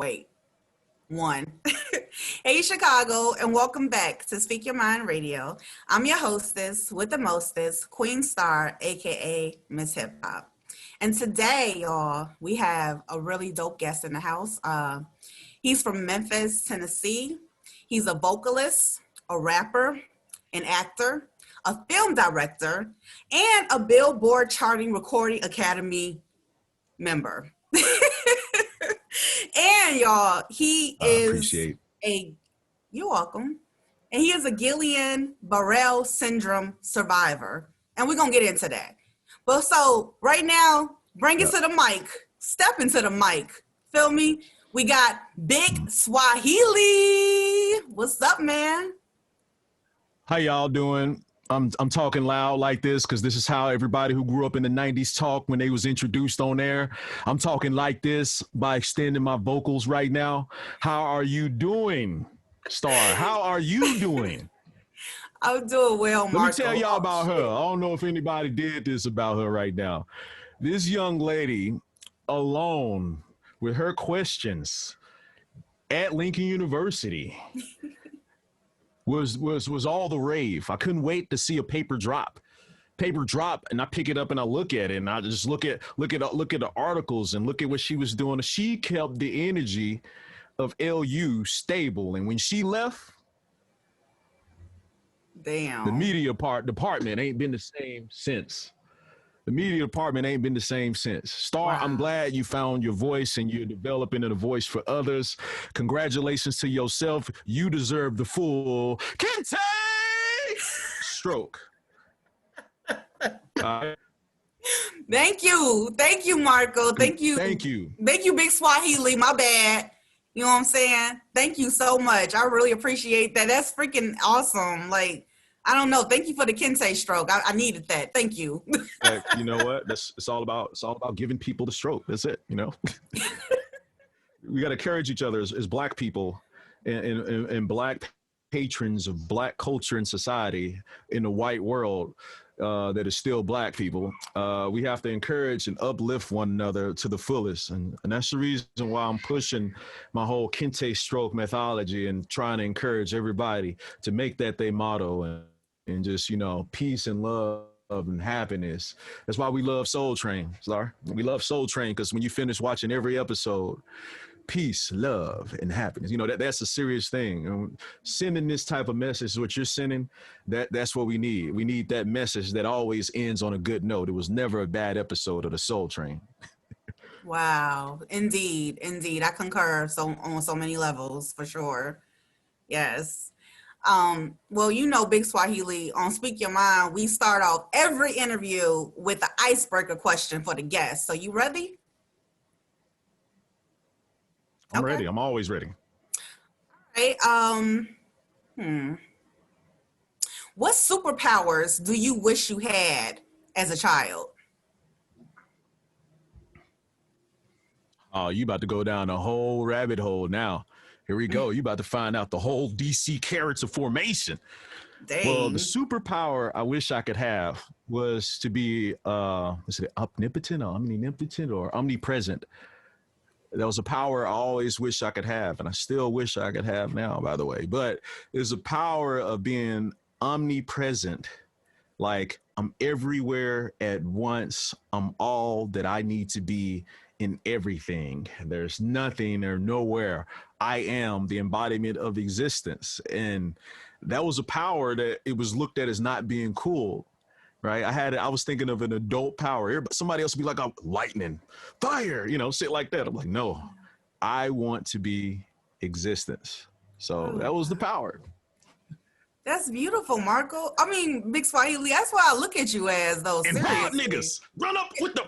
Wait, one. Hey, Chicago, and welcome back to Speak Your Mind Radio. I'm your hostess with the mostest, Queen Star, aka Miss Hip Hop. And today, y'all, we have a really dope guest in the house. He's from Memphis, Tennessee. He's a vocalist, a rapper, an actor, a film director, and a Billboard Charting Recording Academy member. And y'all, he is you're welcome. And he is a Guillain-Barré syndrome survivor. And we're going to get into that. But so right now, bring it to the mic. Step into the mic. Feel me? We got Big Swahili. What's up, man? How y'all doing? I'm talking loud like this because this is how everybody who grew up in the 90s talk when they was introduced on air. I'm talking like this by extending my vocals right now. How are you doing, Star? How are you doing? I'm doing well, Marco. Let me tell y'all about her. I don't know if anybody did this about her right now. This young lady alone with her questions at Lincoln University was all the rave. I couldn't wait to see a paper drop, and I pick it up and I look at it and I just look at the articles and look at what she was doing. She kept the energy of LU stable, and when she left, damn, the media department ain't been the same since. The media department ain't been the same since. Star, wow. I'm glad you found your voice and you're developing a voice for others. Congratulations to yourself. You deserve the full Kente stroke. Thank you, Marco. Thank you, Big Swahili. My bad. You know what I'm saying? Thank you so much. I really appreciate that. That's freaking awesome. Like, I don't know. Thank you for the Kente stroke. I needed that. Thank you. You know what? It's all about giving people the stroke. That's it. You know, we got to encourage each other as Black people and Black patrons of Black culture and society in the white world that is still Black people. We have to encourage and uplift one another to the fullest. And that's the reason why I'm pushing my whole Kente stroke methodology and trying to encourage everybody to make that their motto and just, you know, peace and love and happiness. That's why we love Soul Train, Star. We love Soul Train because when you finish watching every episode, peace, love, and happiness. You know, that's a serious thing. And sending this type of message, what you're sending, that's what we need. We need that message that always ends on a good note. It was never a bad episode of the Soul Train. Wow. Indeed. I concur on so many levels, for sure. Yes. Well, you know, Big Swahili, on Speak Your Mind, we start off every interview with an icebreaker question for the guest. So you ready? I'm ready. I'm always ready. All right. What superpowers do you wish you had as a child? Oh, you about to go down a whole rabbit hole now. Here we go. You about to find out the whole DC character formation. Dang. Well, the superpower I wish I could have was to be omnipotent or omnipotent or omnipresent. That was a power I always wish I could have, and I still wish I could have now, by the way. But there's a power of being omnipresent. Like, I'm everywhere at once. I'm all that I need to be in everything. There's nothing or nowhere. I am the embodiment of existence. And that was a power that it was looked at as not being cool, right? I was thinking of an adult power. Somebody else would be like, oh, lightning, fire, you know, shit like that. I'm like, no, I want to be existence. So that was the power. That's beautiful, Marco. I mean, Big Swahili, that's why I look at you as those. And Bob niggas run up with the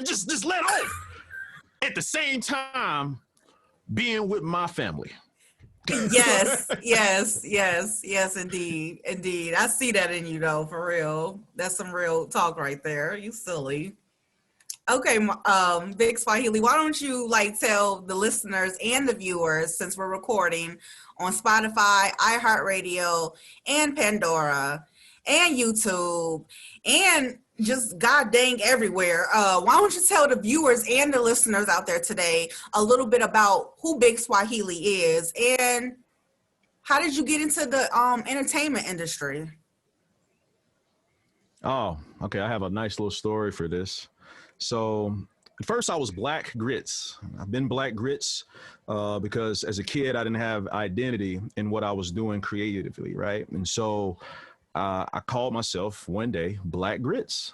just let off. At the same time, being with my family. Yes, indeed. I see that in you, though, for real. That's some real talk right there. You silly. Okay, Big Swahili, why don't you tell the listeners and the viewers, since we're recording on Spotify, iHeartRadio, and Pandora, and YouTube and just god dang everywhere. Why don't you tell the viewers and the listeners out there today a little bit about who Big Swahili is and how did you get into the entertainment industry? Oh, okay. I have a nice little story for this. So, at first, I was Black Grits. I've been Black Grits because as a kid, I didn't have identity in what I was doing creatively, right? And so I called myself one day Black Grits.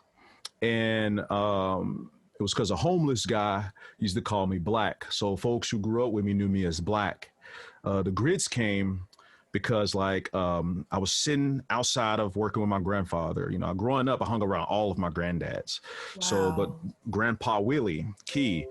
And it was because a homeless guy used to call me Black. So, folks who grew up with me knew me as Black. The grits came because I was sitting outside of working with my grandfather. You know, growing up, I hung around all of my granddads. So, but Wow. Grandpa Willie Key,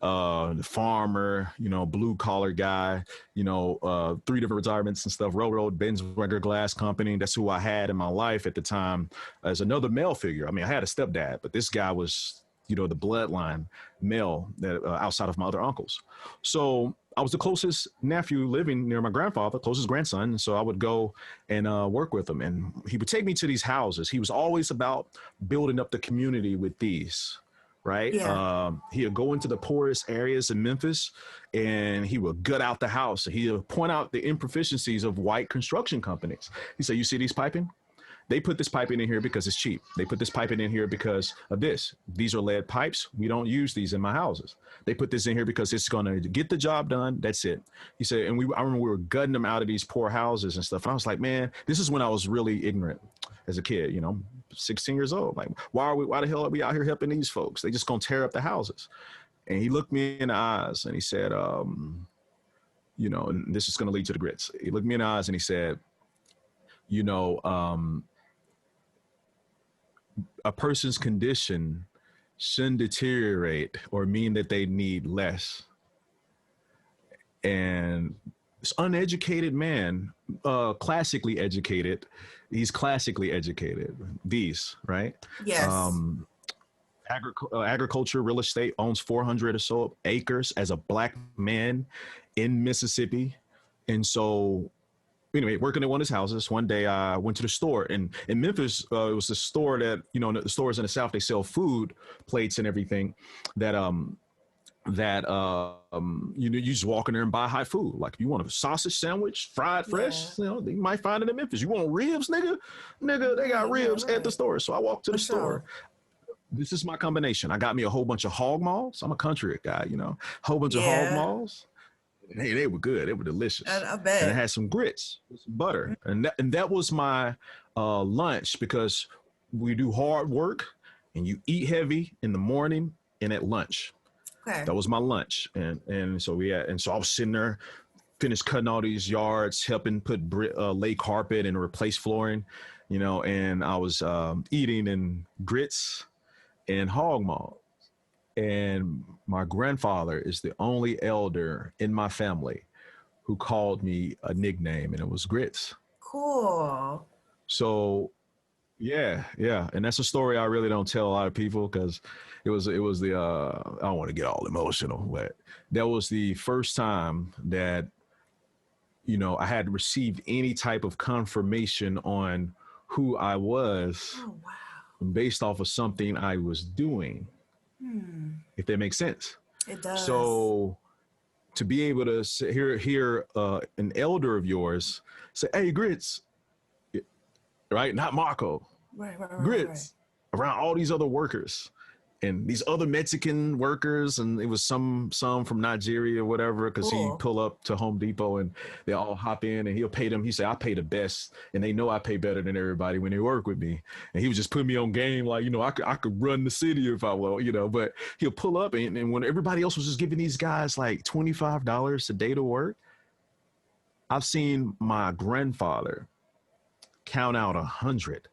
the farmer, you know, blue collar guy, you know, 3 different retirements and stuff, Railroad, Benswanger Glass Company. That's who I had in my life at the time as another male figure. I mean, I had a stepdad, but this guy was, you know, the bloodline male that outside of my other uncles. So I was the closest nephew living near my grandfather, closest grandson. And so I would go and work with him. And he would take me to these houses. He was always about building up the community with these, right? Yeah. He would go into the poorest areas in Memphis and he would gut out the house. He would point out the improficiencies of white construction companies. He said, you see these piping? They put this piping in here because it's cheap. They put this piping in here because of this. These are lead pipes. We don't use these in my houses. They put this in here because it's going to get the job done. That's it. He said, and I remember we were gutting them out of these poor houses and stuff. And I was like, man, this is when I was really ignorant as a kid, you know, 16 years old. Like, why the hell are we out here helping these folks? They just going to tear up the houses. And he looked me in the eyes and he said, you know, and this is going to lead to the grits. He looked me in the eyes and he said, you know, a person's condition shouldn't deteriorate or mean that they need less. And this uneducated man, classically educated, he's classically educated. These, right? Yes. Agriculture, real estate, owns 400 or so acres as a Black man in Mississippi. And so anyway, working at one of his houses, one day I went to the store, and in Memphis, it was the store that, you know, the stores in the South, they sell food plates and everything that, you know, you just walk in there and buy high food. Like if you want a sausage sandwich, fried Yeah. fresh, you know, you might find it in Memphis. You want ribs, nigga? Nigga, they got ribs at the store. So I walked to the For store. sure. This is my combination. I got me a whole bunch of hog maws. I'm a country guy, you know, whole bunch of hog Yeah. maws. Hey, they were good. They were delicious. I And it bet. had some grits, some butter. And that was my lunch because we do hard work and you eat heavy in the morning and at lunch. Okay. That was my lunch. And so I was sitting there, finished cutting all these yards, helping put lay carpet and replace flooring, you know, and I was eating in grits and hog maw. And my grandfather is the only elder in my family who called me a nickname, and it was Grits. Cool. So yeah, and that's a story I really don't tell a lot of people because it was the I don't want to get all emotional, but that was the first time that, you know, I had received any type of confirmation on who I was Oh wow. based off of something I was doing, Hmm. if that makes sense. It does. So to be able to hear an elder of yours say, "Hey, Grits," right? Not Marco, Right. Grits, around all these other workers and these other Mexican workers, and it was some from Nigeria or whatever, because he Cool. pull up to Home Depot and they all hop in and he'll pay them. He said, "I pay the best," and they know I pay better than everybody when they work with me. And he was just putting me on game, like, you know, I could run the city if I will, you know. But he'll pull up and when everybody else was just giving these guys like $25 a day to work, I've seen my grandfather count out 100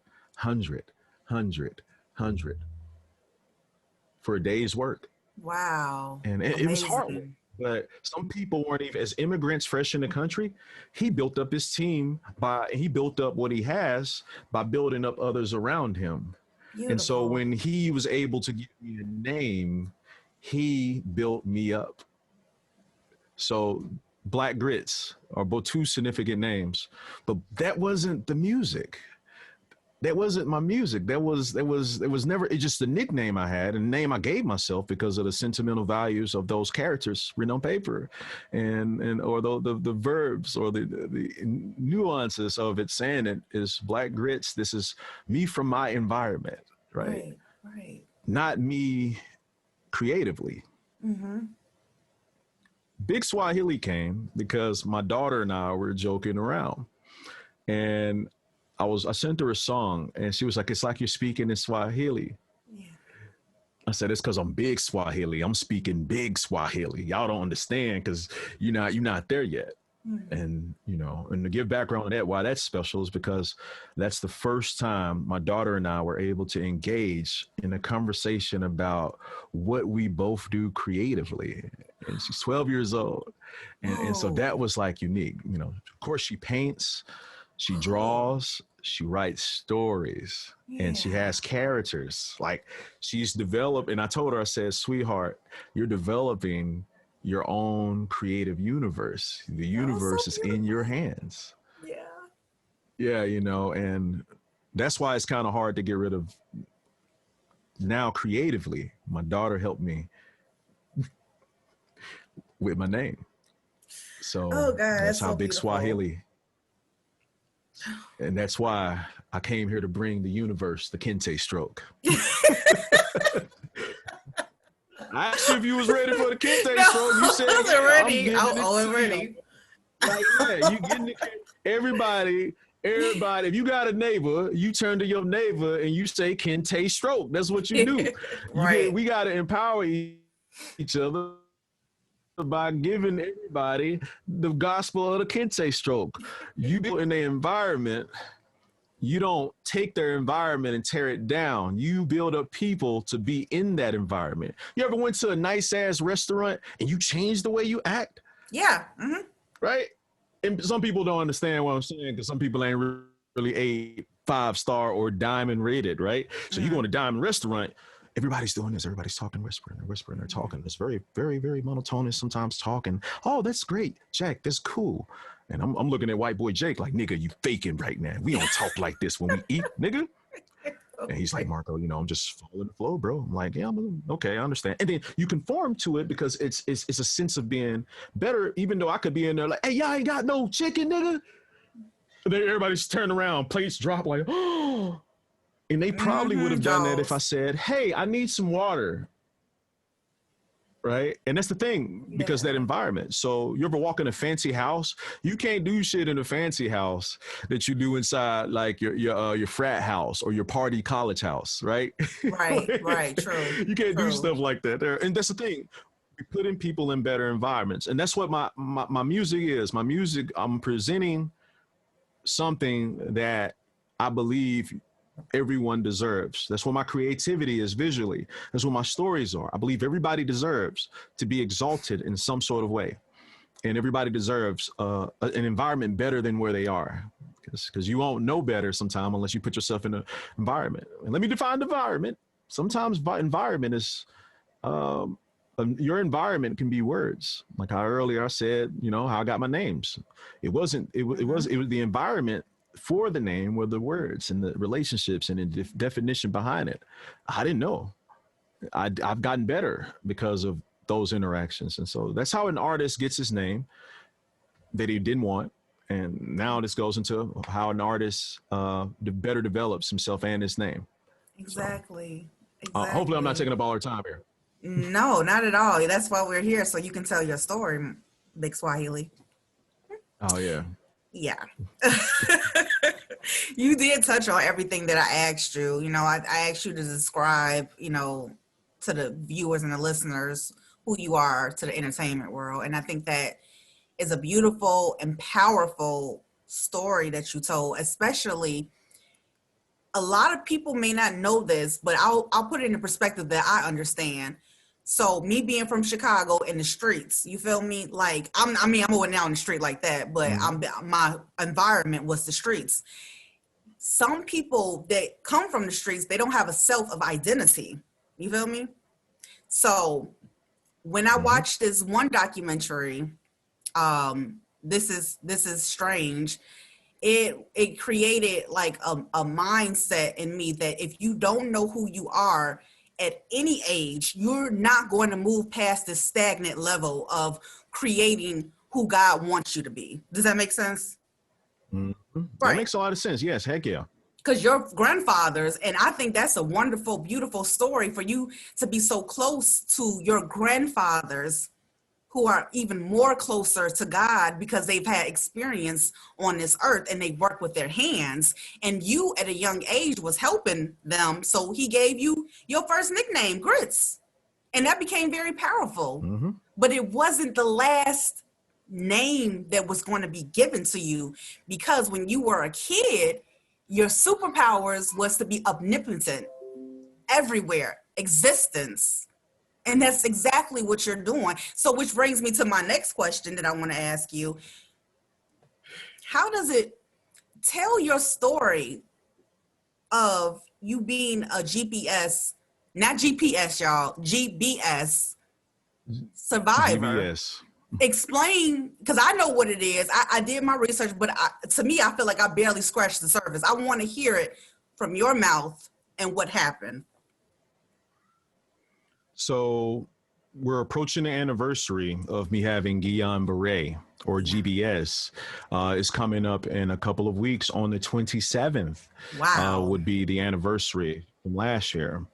for a day's work. Wow. And it was hard. Amazing. But some people weren't even as immigrants fresh in the country. He built up his team he built up what he has by building up others around him. And so Beautiful. when he was able to give me a name, he built me up. So Black Grits are both two significant names, but that wasn't the music. that wasn't my music. That was never. It's just a nickname I had, and a name I gave myself because of the sentimental values of those characters written on paper, and or the verbs or the nuances of it, saying it is Black Grits. This is me from my environment, right? Right. Right. Not me creatively. Mm-hmm. Big Swahili came because my daughter and I were joking around, and I sent her a song, and she was like, "It's like you're speaking in Swahili." Yeah. I said, "It's because I'm big Swahili. I'm speaking big Swahili. Y'all don't understand because you're not there yet." Mm-hmm. And and to give background on that, why that's special is because that's the first time my daughter and I were able to engage in a conversation about what we both do creatively. And she's 12 years old, and so that was like unique. Of course, she paints. She draws, she writes stories, and she has characters. Like, she's developed, and I told her, I said, "Sweetheart, you're developing your own creative universe. The universe is in your hands." Yeah. Yeah, and that's why it's kind of hard to get rid of now creatively. My daughter helped me with my name. So Oh, God, that's how so Big beautiful. Swahili. And that's why I came here to bring the universe the Kente stroke. I asked you if you was ready for the Kente stroke. You said, I wasn't ready. I'm ready. Like, yeah, you getting it. Everybody, if you got a neighbor, you turn to your neighbor and you say Kente stroke. That's what you do. Right. We got to empower each other by giving everybody the gospel of the Kente stroke. You build in the environment, you don't take their environment and tear it down. You build up people to be in that environment. You ever went to a nice ass restaurant and you change the way you act? Yeah. Mm-hmm. Right? And some people don't understand what I'm saying because some people ain't really a 5-star or diamond rated, right? So you go to a diamond restaurant, everybody's doing this. Everybody's talking, whispering, they're talking. It's very, very, very monotonous sometimes talking. Oh, that's great, Jack. That's cool. And I'm looking at white boy Jake like, "Nigga, you faking right now. We don't talk like this when we eat, nigga." And he's like, "Marco, I'm just following the flow, bro." I'm like, "Yeah, okay, I understand." And then you conform to it because it's a sense of being better, even though I could be in there like, "Hey, y'all ain't got no chicken, nigga." And then everybody's turning around, plates drop like, "Oh." And they probably would have done that if I said, "Hey, I need some water." Right? And that's the thing, because that environment. So you ever walk in a fancy house? You can't do shit in a fancy house that you do inside like your frat house or your party college house, right? Right. True. You can't do stuff like that there. And that's the thing. We putting people in better environments. And that's what my music is. My music, I'm presenting something that I believe everyone deserves. That's what my creativity is visually. That's what my stories are. I believe everybody deserves to be exalted in some sort of way. And everybody deserves an environment better than where they are. Because you won't know better sometime unless you put yourself in an environment. And let me define environment. Sometimes environment is, your environment can be words. Like how earlier I said, how I got my names. It was the environment for the name were the words and the relationships and the definition behind it. I didn't know. I've gotten better because of those interactions. And so that's how an artist gets his name that he didn't want. And now this goes into how an artist better develops himself and his name. Exactly. Hopefully I'm not taking up all our time here. No, not at all. That's why we're here, so you can tell your story, Big Swahili. Oh, yeah. Yeah. You did touch on everything that I asked you. I asked you to describe, to the viewers and the listeners who you are to the entertainment world. And I think that is a beautiful and powerful story that you told, especially a lot of people may not know this, but I'll put it in the perspective that I understand. So me being from Chicago in the streets, you feel me? Like I'm going down the street like that, but my environment was the streets. Some people that come from the streets, they don't have a self of identity. You feel me? So when I watched this one documentary, this is strange. it created like a mindset in me that if you don't know who you are at any age, you're not going to move past this stagnant level of creating who God wants you to be. Does that make sense? Mm-hmm. That Right. makes a lot of sense. Yes, heck yeah. Because your grandfathers, and I think that's a wonderful, beautiful story for you to be so close to your grandfathers who are even more closer to God because they've had experience on this earth and they work with their hands. And you at a young age was helping them. So he gave you your first nickname, Grits. And that became very powerful. Mm-hmm. But it wasn't the last name that was going to be given to you, because when you were a kid, your superpowers was to be omnipotent, everywhere, existence. And that's exactly what you're doing. So, which brings me to my next question that I want to ask you. How does it tell your story of you being a GPS, not GPS, y'all, GBS survivor? GBS. Explain, because I know what it is. I did my research, but to me, I feel like I barely scratched the surface. I want to hear it from your mouth and what happened. So we're approaching the anniversary of me having Guillain-Barré, or GBS. It's coming up in a couple of weeks. On the 27th Wow. would be the anniversary from last year.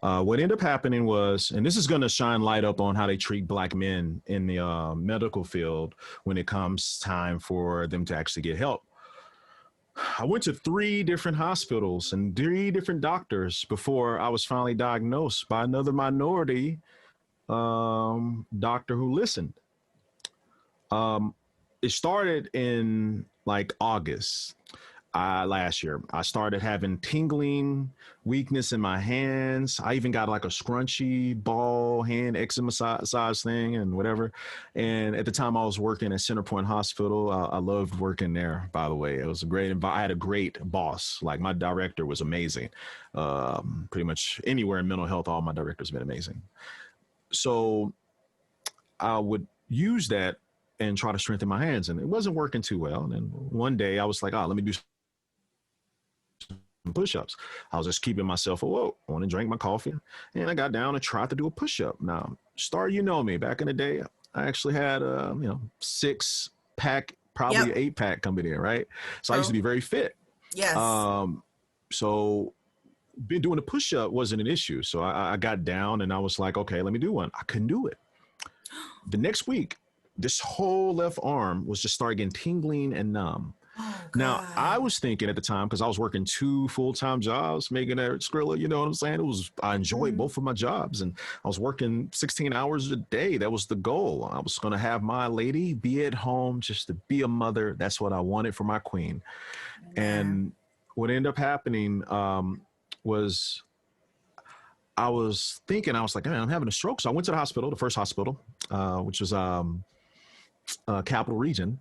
What ended up happening was, and this is going to shine light up on how they treat Black men in the medical field when it comes time for them to actually get help. I went to 3 different hospitals and 3 different doctors before I was finally diagnosed by another minority doctor who listened. It started in like August last year. I started having tingling, weakness in my hands. I even got like a scrunchy ball hand eczema size thing and whatever. And at the time I was working at Centerpoint Hospital. I loved working there, by the way. It was a great I had a great boss. Like my director was amazing. Pretty much anywhere in mental health, all my directors have been amazing. So I would use that and try to strengthen my hands, and it wasn't working too well. And then one day I was like, let me do push-ups. I was just keeping myself awoke. I want to drink my coffee, and I got down and tried to do a push-up. Now, Star, you know me. Back in the day, I actually had a 6-pack, probably Yep. 8-pack coming in, right? So I used to be very fit. Yes. So been doing a push-up wasn't an issue. So I got down and I was like, okay, let me do one. I couldn't do it. The next week, this whole left arm was just starting getting tingling and numb. Oh Now, I God. was thinking at the time, because I was working 2 full-time jobs, making that Skrilla, you know what I'm saying? I enjoyed both of my jobs, and I was working 16 hours a day. That was the goal. I was going to have my lady be at home just to be a mother. That's what I wanted for my queen. Man. And what ended up happening was I was thinking, I was like, man, I'm having a stroke. So I went to the hospital, the first hospital, which was Capital Region.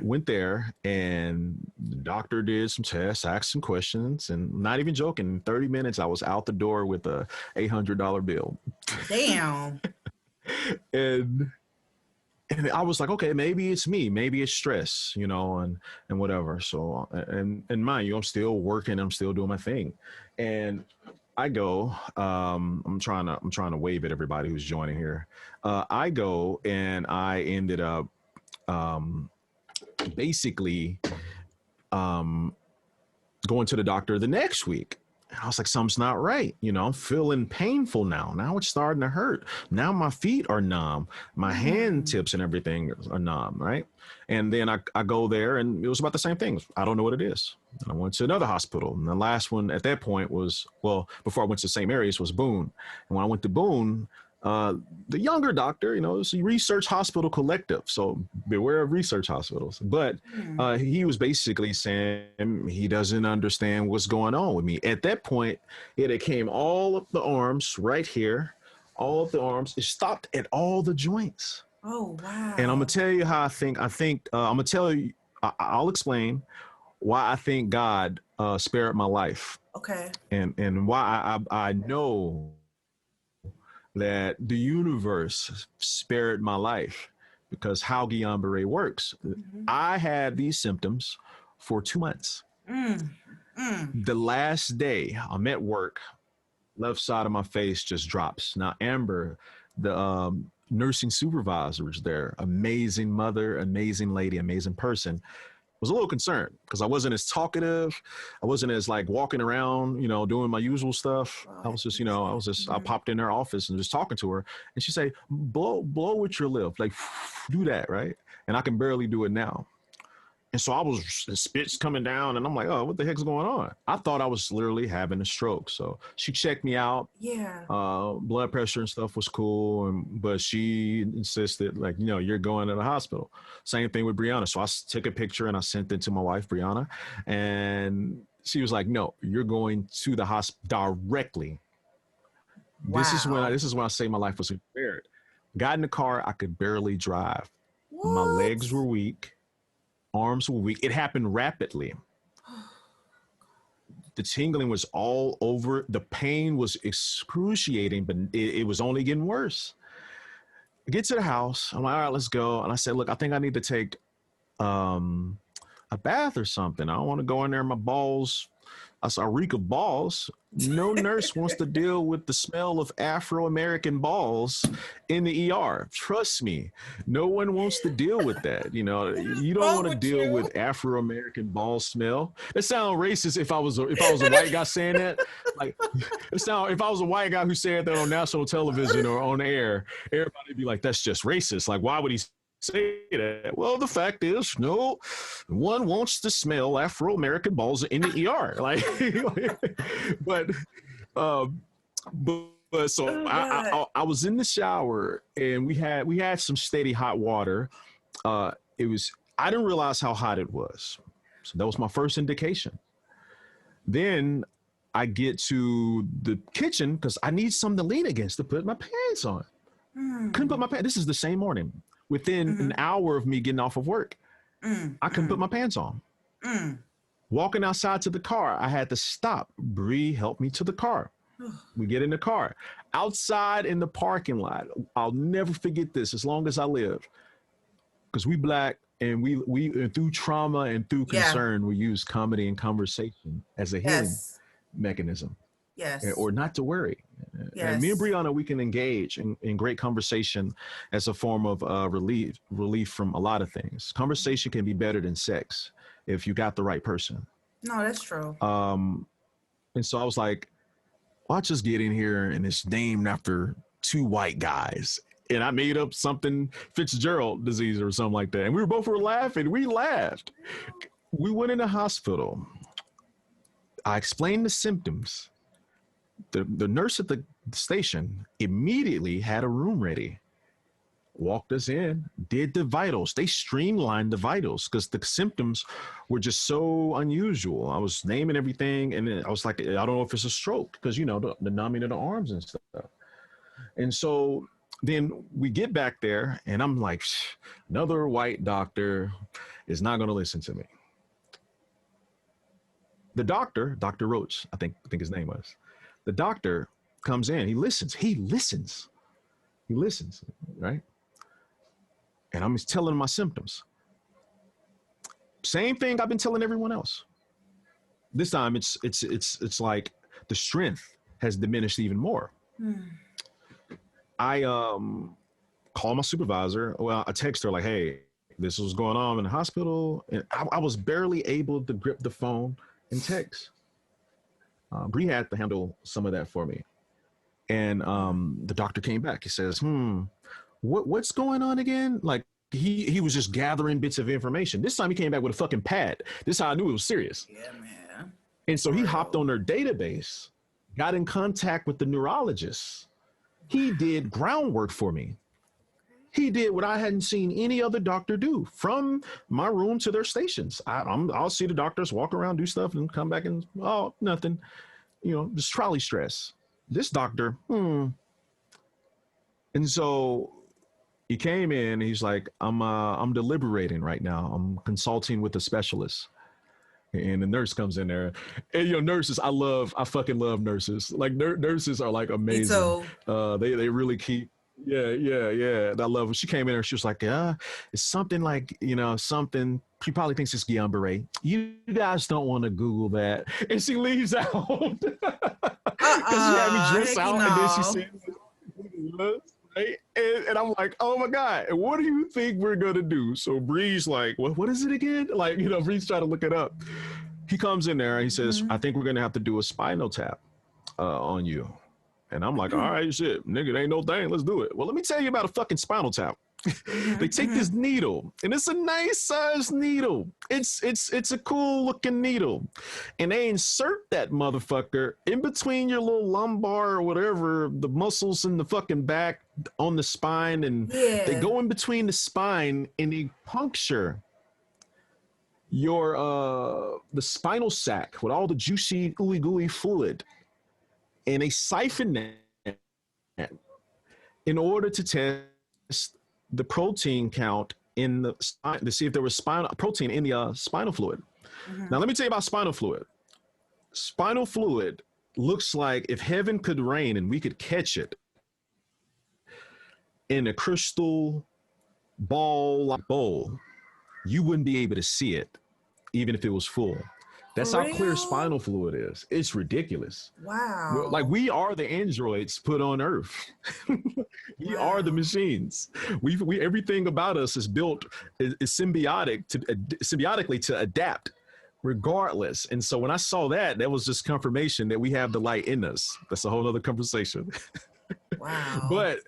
Went there, and the doctor did some tests, asked some questions, and not even joking, in 30 minutes, I was out the door with a $800 bill. Damn. and and I was like, okay, maybe it's me, maybe it's stress, and whatever. So and mind you, I'm still working, I'm still doing my thing, and I go. I'm trying to wave at everybody who's joining here. I go, and I ended up basically going to the doctor the next week. I was like, something's not right. I'm feeling painful now. Now it's starting to hurt. Now my feet are numb. My hand tips and everything are numb, right? And then I go there, and it was about the same thing. I don't know what it is. And I went to another hospital. And the last one at that point was, well, before I went to the same areas, was Boone. And when I went to Boone, the younger doctor, it's a research hospital collective. So beware of research hospitals. But he was basically saying he doesn't understand what's going on with me. At that point, it came all of the arms right here, all of the arms. It stopped at all the joints. Oh And I'm going wow. to tell you how I think I'm going to tell you, I'll explain why I think God spared my life, Okay. and why I know that the universe spared my life, because how Guillain-Barré works. I had these symptoms for 2 months. Mm. Mm. The last day I'm at work, left side of my face just drops. Now, Amber, the nursing supervisor, was there. Amazing mother, amazing lady, amazing person. Was a little concerned because I wasn't as talkative. I wasn't as like walking around, doing my usual stuff. I was just, I popped in her office and just talking to her. And she said, blow with your lip, like do that, right? And I can barely do it now. And so I was, the spit's coming down, and I'm like, oh, what the heck's going on? I thought I was literally having a stroke. So she checked me out. Yeah. Blood pressure and stuff was cool. But she insisted, like, you're going to the hospital. Same thing with Brianna. So I took a picture and I sent it to my wife, Brianna. And she was like, no, you're going to the hospital directly. Wow. This is when I say my life was impaired. Got in the car, I could barely drive. What? My legs were weak. Arms were weak. It happened rapidly. The tingling was all over. The pain was excruciating, but it was only getting worse. I get to the house. I'm like, all right, let's go. And I said, look, I think I need to take a bath or something. I don't want to go in there. My balls, I reek of balls. No nurse wants to deal with the smell of Afro-American balls in the ER. Trust me, no one wants to deal with that. You don't want to deal with Afro-American ball smell. It sounds racist if I was a white guy saying that. Like, if I was a white guy who said that on national television or on air, everybody would be like, that's just racist. Like, why would he say that? Well, the fact is, no one wants to smell Afro-American balls in the ER. Like, but so I was in the shower and we had some steady hot water. I didn't realize how hot it was. So that was my first indication. Then I get to the kitchen because I need something to lean against to put my pants on. Couldn't put my pants. This is the same morning. Within an hour of me getting off of work, I couldn't put my pants on. Walking outside to the car, I had to stop. Bree helped me to the car. We get in the car. Outside in the parking lot, I'll never forget this as long as I live. Because we Black, and we through trauma and through concern, we use comedy and conversation as a healing mechanism. Yes. Or not to worry. Yes. And me and Brianna, we can engage in great conversation as a form of relief from a lot of things. Conversation can be better than sex if you got the right person. No, that's true. And so I was like, well, I'll just get in here and it's named after two white guys. And I made up something Fitzgerald disease or something like that. And we both were laughing. We laughed. We went in the hospital. I explained the symptoms. The nurse at the station immediately had a room ready, walked us in, did the vitals. They streamlined the vitals because the symptoms were just so unusual. I was naming everything, and I was like, I don't know if it's a stroke because, the numbing of the arms and stuff. And so then we get back there, and I'm like, another white doctor is not going to listen to me. The doctor, Dr. Roach, I think his name was. The doctor comes in, he listens, right? And I'm just telling him my symptoms. Same thing I've been telling everyone else. This time it's like the strength has diminished even more. I call my supervisor. Well, I text her like, hey, this was going on in the hospital. And I was barely able to grip the phone and text. Bree had to handle some of that for me. And the doctor came back. He says, what's going on again? Like he was just gathering bits of information. This time he came back with a fucking pad. This is how I knew it was serious. Yeah, man. And so he hopped on their database, got in contact with the neurologist. He did groundwork for me. He did what I hadn't seen any other doctor do, from my room to their stations. I'll see the doctors walk around, do stuff, and come back and, nothing, just trolley stress. This doctor, And so he came in, he's like, I'm deliberating right now. I'm consulting with a specialist. And the nurse comes in there. And nurses, I fucking love nurses. Like nurses are like amazing. Me too. They really keep Yeah. And I love when she came in there. She was like, it's something like, something. She probably thinks it's Guillain-Barré. You guys don't want to Google that. And she leaves out because she had me dress Heck, you out. And then she know. said, right? And I'm like, oh my God. And what do you think we're going to do? So Bree's like, what is it again? Like, Bree's trying to look it up. He comes in there and he says, I think we're going to have to do a spinal tap on you. And I'm like, all right, shit, nigga, it ain't no thing. Let's do it. Well, let me tell you about a fucking spinal tap. They take this needle, and it's a nice size needle. It's a cool looking needle, and they insert that motherfucker in between your little lumbar or whatever, the muscles in the fucking back on the spine, and they go in between the spine and they puncture your the spinal sac with all the juicy ooey gooey fluid, and they siphon that in order to test the protein count in the spine to see if there was protein in the spinal fluid. Now, let me tell you about spinal fluid. Spinal fluid looks like if heaven could rain and we could catch it in a crystal ball bowl, you wouldn't be able to see it, even if it was full. That's how clear spinal fluid is. It's ridiculous. Wow. Like, we are the androids put on Earth. We are the machines. We everything about us is built is symbiotically to adapt, regardless. And so when I saw that was just confirmation that we have the light in us. That's a whole other conversation. Wow. But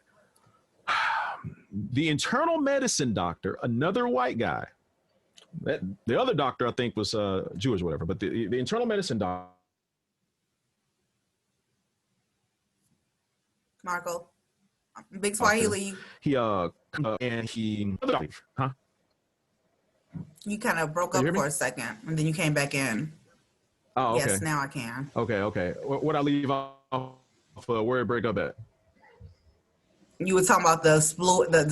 the internal medicine doctor, another white guy. The other doctor, I think, was Jewish or whatever, but the internal medicine doctor. Marco, big Swahili. He huh? You kind of broke up for a second, and then you came back in. Oh, okay. Yes, now I can. Okay. What I leave off where it break up at? You were talking about the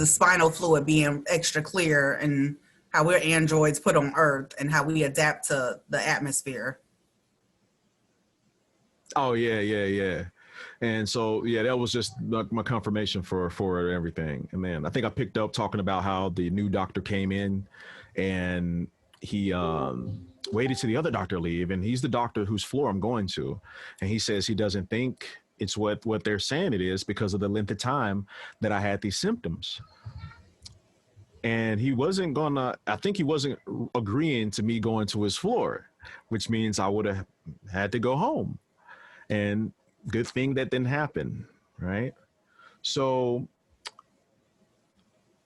spinal fluid being extra clear and how we're androids put on Earth and how we adapt to the atmosphere. Oh, yeah. And so, that was just my confirmation for everything. And man, I think I picked up talking about how the new doctor came in and he waited till the other doctor leave. And he's the doctor whose floor I'm going to. And he says he doesn't think it's what they're saying it is because of the length of time that I had these symptoms. And he wasn't agreeing to me going to his floor, which means I would have had to go home. And good thing that didn't happen, right? So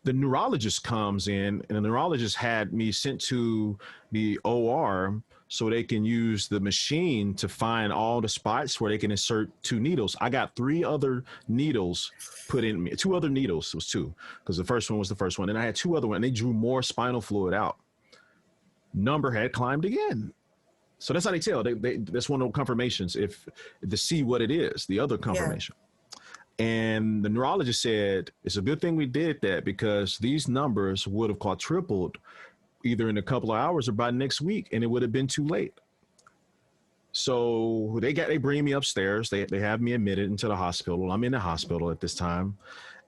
the neurologist comes in, and the neurologist had me sent to the OR so they can use the machine to find all the spots where they can insert 2 needles. I got 3 other needles put in me, 2 other needles. It was 2 because the first one was the first one. And I had 2 other ones, and they drew more spinal fluid out. Number had climbed again. So that's how they tell. That's one of the confirmations to see what it is, the other confirmation. Yeah. And the neurologist said, it's a good thing we did that because these numbers would have quadrupled either in a couple of hours or by next week, and it would have been too late. So they bring me upstairs. They have me admitted into the hospital. I'm in the hospital at this time.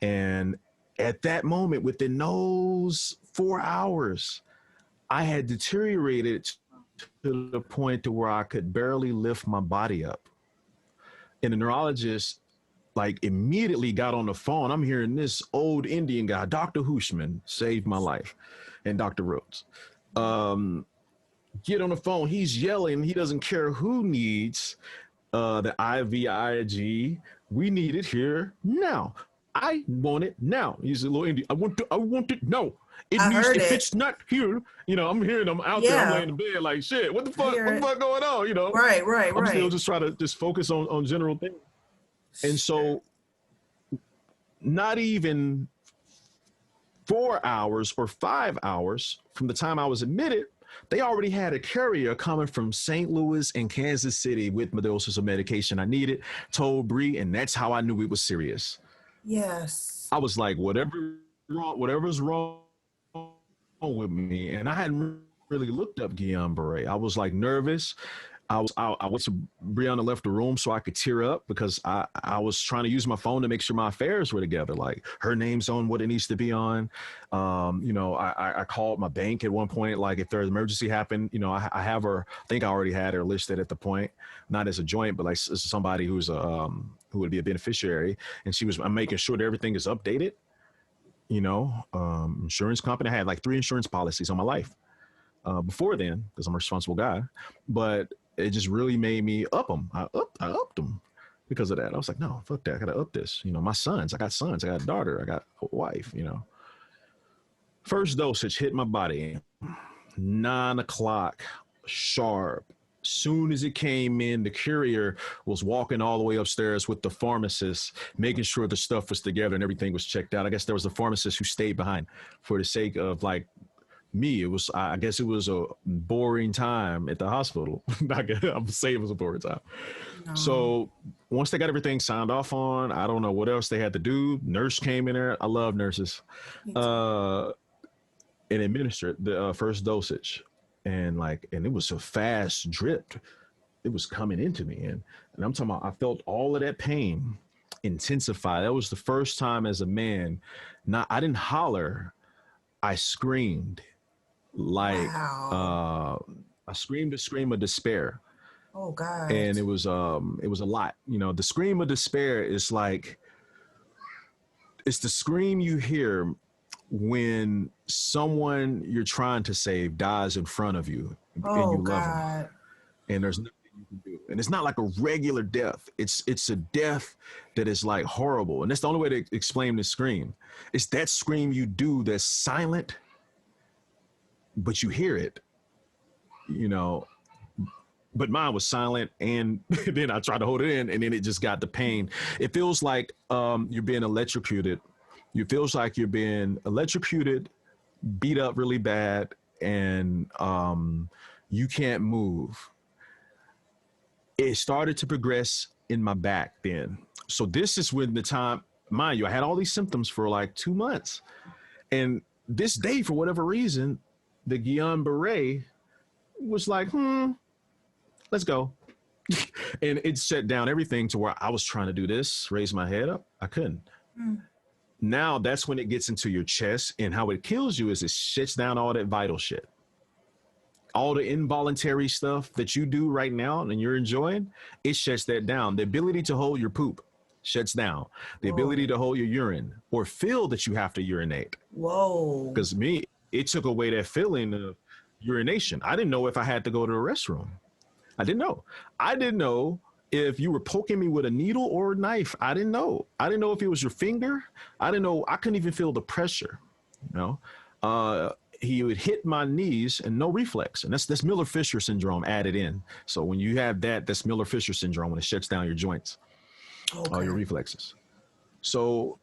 And at that moment, within those 4 hours, I had deteriorated to the point to where I could barely lift my body up. And the neurologist immediately got on the phone. I'm hearing this old Indian guy, Dr. Hushman, saved my life, and Dr. Rhodes. Get on the phone. He's yelling. He doesn't care who needs the IVIG. We need it here now. I want it now. He's a little Indian. I want it now. It's not here. I'm hearing them out there. I'm laying in bed like, shit, what the fuck going on? Right. I'm still just trying to focus on general things. And so not even 4 hours or 5 hours from the time I was admitted, they already had a carrier coming from St. Louis and Kansas City with my doses of medication I needed, told Bree, and that's how I knew it was serious. Yes. I was like, whatever's wrong with me. And I hadn't really looked up Guillain-Barré. I was nervous. I went to Brianna left the room so I could tear up because I was trying to use my phone to make sure my affairs were together. Like her name's on what it needs to be on. You know, I called my bank at one point. Like if there's an emergency happened, you know, I have her. I think I already had her listed at the point, not as a joint, but like as somebody who's who would be a beneficiary. And I'm making sure that everything is updated. You know, insurance company. I had like 3 insurance policies on my life before then because I'm a responsible guy, but it just really made me up them. I upped them because of that. I was like, no, fuck that. I gotta up this. You know, my sons. I got sons. I got a daughter. I got a wife. You know, first dosage hit my body 9 o'clock sharp. Soon as it came in, the courier was walking all the way upstairs with the pharmacist, making sure the stuff was together and everything was checked out. I guess there was a pharmacist who stayed behind for the sake of like me. I guess it was a boring time at the hospital. I'm saying it was a boring time. No. So once they got everything signed off on, I don't know what else they had to do. Nurse came in there. I love nurses. And administered the first dosage. And it was a fast drip. It was coming into me. And I'm talking about, I felt all of that pain intensify. That was the first time as a man. I didn't holler. I screamed. Wow. I screamed a scream of despair. Oh God. And it was a lot. You know, the scream of despair is like, it's the scream you hear when someone you're trying to save dies in front of you and you love them. And there's nothing you can do. And it's not like a regular death. It's a death that is like horrible. And that's the only way to explain the scream. It's that scream you do that's silent, but you hear it, you know, but mine was silent. And then I tried to hold it in and then it just got the pain. It feels like you're being electrocuted. It feels like you're being electrocuted, beat up really bad, and you can't move. It started to progress in my back then. So this is when the time, mind you, I had all these symptoms for like 2 months. And this day, for whatever reason, the Guillain-Barré was like, let's go. And it shut down everything to where I was trying to do this, raise my head up. I couldn't. Now that's when it gets into your chest, and how it kills you is it shuts down all that vital shit. All the involuntary stuff that you do right now and you're enjoying, it shuts that down. The ability to hold your poop shuts down. The ability to hold your urine or feel that you have to urinate. Whoa. Because me, it took away that feeling of urination. I didn't know if I had to go to the restroom. I didn't know. I didn't know if you were poking me with a needle or a knife. I didn't know. I didn't know if it was your finger. I didn't know. I couldn't even feel the pressure, you know? He would hit my knees and no reflex. And that's Miller-Fisher syndrome added in. So when you have that's Miller-Fisher syndrome, when it shuts down your joints, all your reflexes. So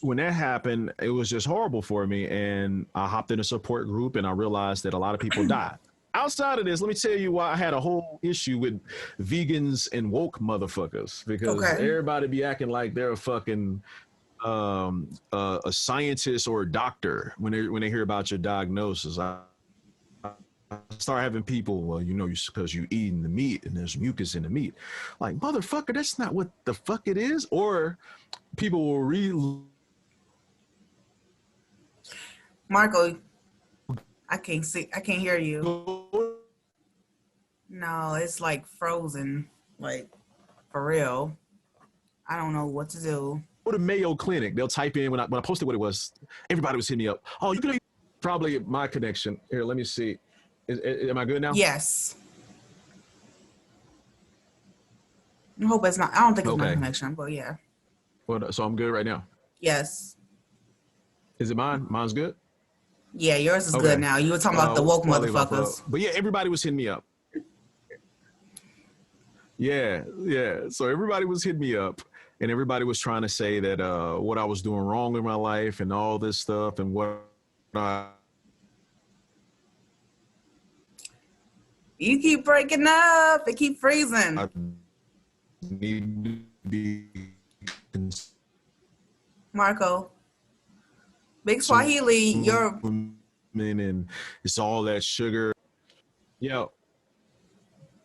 when that happened, it was just horrible for me. And I hopped in a support group and I realized that a lot of people died. Outside of this, let me tell you why I had a whole issue with vegans and woke motherfuckers, because everybody be acting like they're a fucking a scientist or a doctor when they hear about your diagnosis. I start having people, well, you know, because you eating the meat and there's mucus in the meat. Like, motherfucker, that's not what the fuck it is. Or people will read. Marco, I can't hear you. No, it's like frozen, like for real. I don't know what to do. Go to Mayo Clinic. They'll type in when I posted what it was. Everybody was hitting me up. Oh, you can probably my connection here. Let me see. Am I good now? Yes. I hope it's not. I don't think it's my connection, but yeah. Well, so I'm good right now. Yes. Is it mine? Mine's good. Yeah, yours is good now. You were talking about the woke motherfuckers. But yeah, everybody was hitting me up. Yeah. So everybody was hitting me up. And everybody was trying to say that what I was doing wrong in my life and all this stuff and what I... You keep breaking up. It keep freezing. I need to be... Marco. Big Swahili, you're... And it's all that sugar. Yo.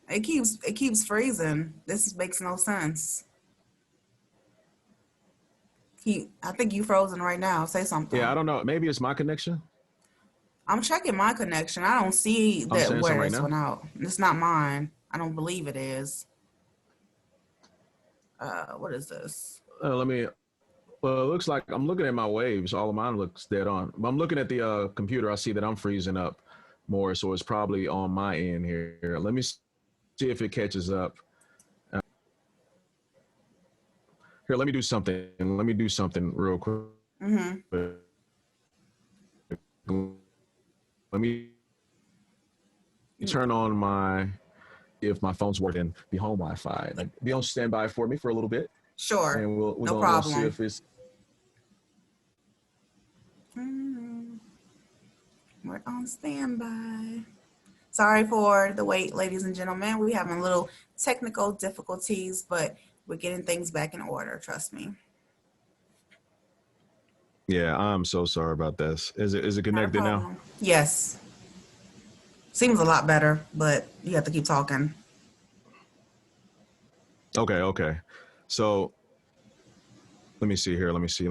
It keeps freezing. This makes no sense. I think you frozen right now. Say Yeah, I something. don't know. Maybe it's my connection. I'm checking my connection. I don't see I'm that saying something where right it's now. went out. It's not mine. I don't believe it is. What is this? Let me. Well, it looks like I'm looking at my waves. All of mine looks dead on. But I'm looking at the computer. I see that I'm freezing up more, so it's probably on my end here. Let me see if it catches up. Uh, Here, let me do something. Let me do something real quick. Mm-hmm. Let me turn on my if my phone's working, be home Wi-Fi. Like, be on standby for me for a little bit, Sure. and No we're gonna see problem. if it's. We're on standby. Sorry for the wait, ladies and gentlemen. We're having little technical difficulties, but we're getting things back in order. Trust me. Yeah, I'm so sorry about this. Is it Not a connected now? problem. Yes. Seems a lot better, but you have to keep talking. Okay, okay. So let me see here. Let me see.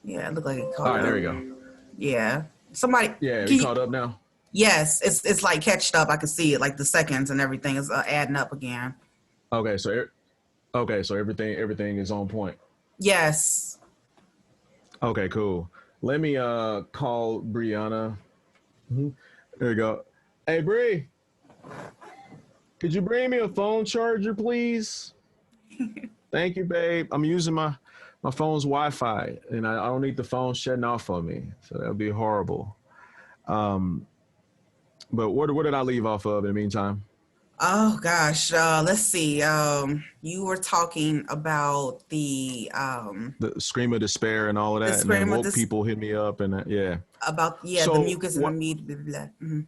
Yeah, it looked like it All caught right, there up. you go. Yeah. Somebody Yeah, we can you, caught up now. yes, it's like catched up. I can see it, like the seconds and everything is adding up again. Okay, so everything is on point. Yes. Okay, cool. Let me call Brianna. There you go. Hey Bree, could you bring me a phone charger, please? Thank you, babe. I'm using my phone's Wi-Fi, and I don't need the phone shutting off on me, so that would be horrible. Um, but what did I leave off of in the meantime? Oh gosh. Let's see. You were talking about The scream of despair and all of the that, and then scream of woke this people hit me up, and yeah. about the So mucus and the what? meat. Blah, blah, blah. Mhm.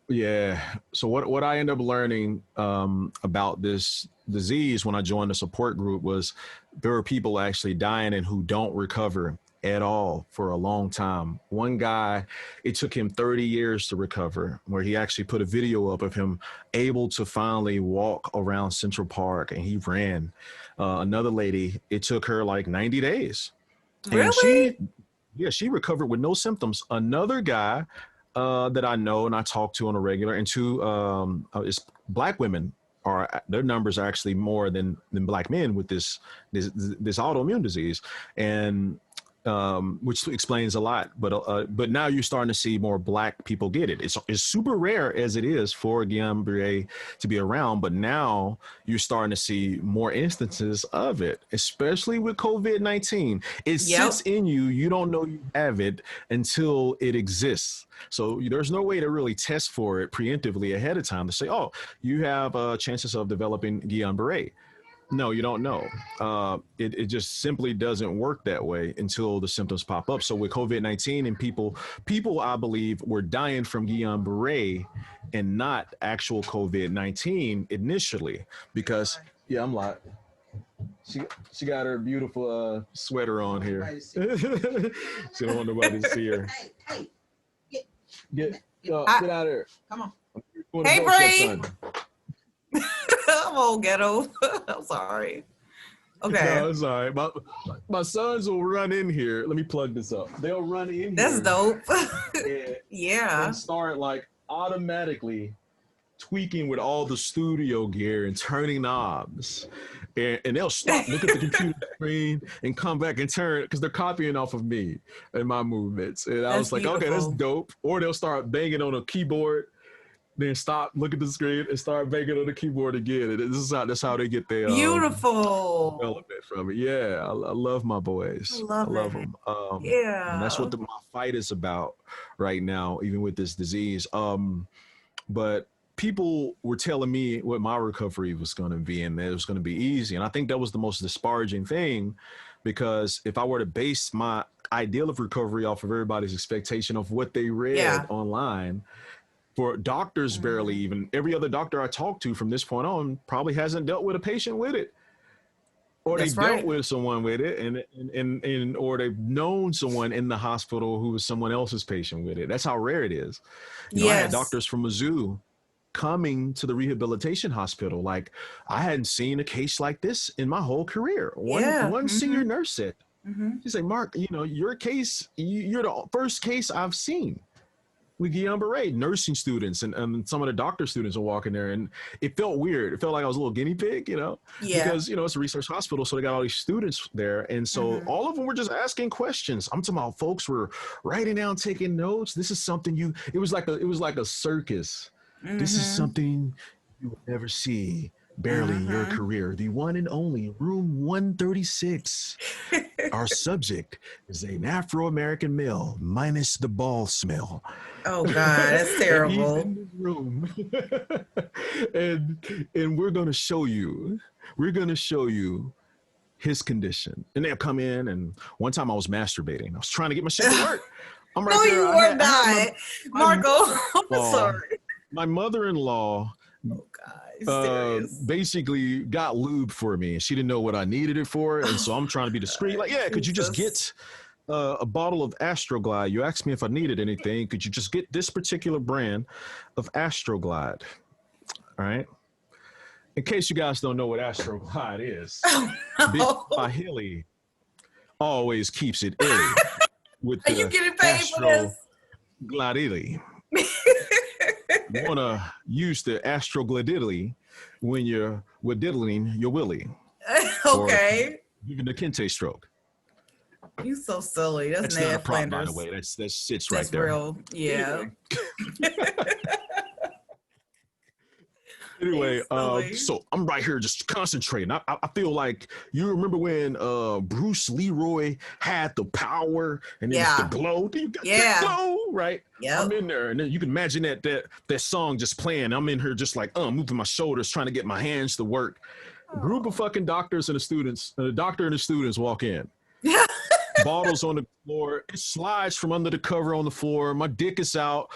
Yeah. So what I ended up learning about this disease when I joined the support group was there are people actually dying and who don't recover at all for a long time. One guy, it took him 30 years to recover, where he actually put a video up of him able to finally walk around Central Park and he ran. Another lady, it took her like 90 days. And Really? she recovered with no symptoms. Another guy that I know and I talk to on a regular, and two is black women are their numbers are actually more than black men with this autoimmune disease, and which explains a lot. But now you're starting to see more black people get it. It's super rare as it is for Guillain-Barré to be around, but now you're starting to see more instances of it, especially with COVID-19. It sits Yep. in you. You don't know you have it until it exists. So there's no way to really test for it preemptively ahead of time to say, oh, you have chances of developing Guillain-Barré. No, you don't know. It just simply doesn't work that way until the symptoms pop up. So with COVID-19 and people I believe were dying from Guillain-Barré and not actual COVID-19 initially because yeah, I'm like she she got her beautiful sweater on here. She don't want nobody to see her. Get I, get out of here. Come on. I'm doing a hey girl stuff, Bree. son. I'm all ghetto. I'm sorry. Okay. No, it's all right. My sons will run in here. Let me plug this up. They'll run in That's here dope. and, Yeah. and start like automatically tweaking with all the studio gear and turning knobs. And they'll stop, look at the computer screen, and come back and turn because they're copying off of me and my movements. And I That's was like, okay, that's beautiful. dope. Or they'll start banging on a keyboard, then stop, look at the screen, and start banging on the keyboard again. And that's how they get their Beautiful. development from it. Yeah, I love my I boys. I love love it. them. And that's Yeah. what my fight is about right now, even with this disease. But people were telling me what my recovery was going to be and that it was going to be easy. And I think that was the most disparaging thing because if I were to base my ideal of recovery off of everybody's expectation of what they read Yeah. online, for doctors barely Mhm. even every other doctor I talked to from this point on probably hasn't dealt with a patient with it or That's they've dealt right. with someone with it and or they've known someone in the hospital who was someone else's patient with it. That's how rare it is. You know, I had Yes. doctors from Mizzou coming to the rehabilitation hospital. Like, I hadn't seen a case like this in my whole career. One senior nurse said, she said, Mark, you know, your case, you're the first case I've seen with Guillain-Barré. Nursing students and some of the doctor students are walking there, and it felt weird. It felt like I was a little guinea pig, you know, because, you know, it's a research hospital, so they got all these students there, and so all of them were just asking questions. I'm talking about folks were writing down, taking notes. This is something it was like a circus. This is something you will never see barely in your career. The one and only room 136. Our subject is an Afro-American male minus the ball smell. Oh God, that's terrible. And he's in this room. and we're gonna show you his condition. And they'll come in, and one time I was masturbating. I was trying to get my shit to work. I'm right no, there. you were not. Marco, I'm sorry. My mother-in-law basically got lube for me, and she didn't know what I needed it for, and so I'm trying to be discreet. Like, yeah, could you just get a bottle of Astroglide? You asked me if I needed anything. Could you just get this particular brand of Astroglide? All right. In case you guys don't know what Astroglide is, Big Swahili always keeps it illy with Are you getting paid for this? Astroglide. You want to use the Astroglide when you're diddling your willy. Okay. Even the kente stroke. You so silly. That's not a Ned prop, Flanders. by the way. That sits That's right there. Real. Yeah. Anyway, so I'm right here just concentrating. I feel like, you remember when Bruce Leroy had the power and it was the glow? You got the glow, right? Yeah. I'm in there, and then you can imagine that song just playing. I'm in here just like moving my shoulders, trying to get my hands to work. A group of fucking doctors and the students, the doctor and the students walk in. Bottles on the floor. It slides from under the cover on the floor. My dick is out.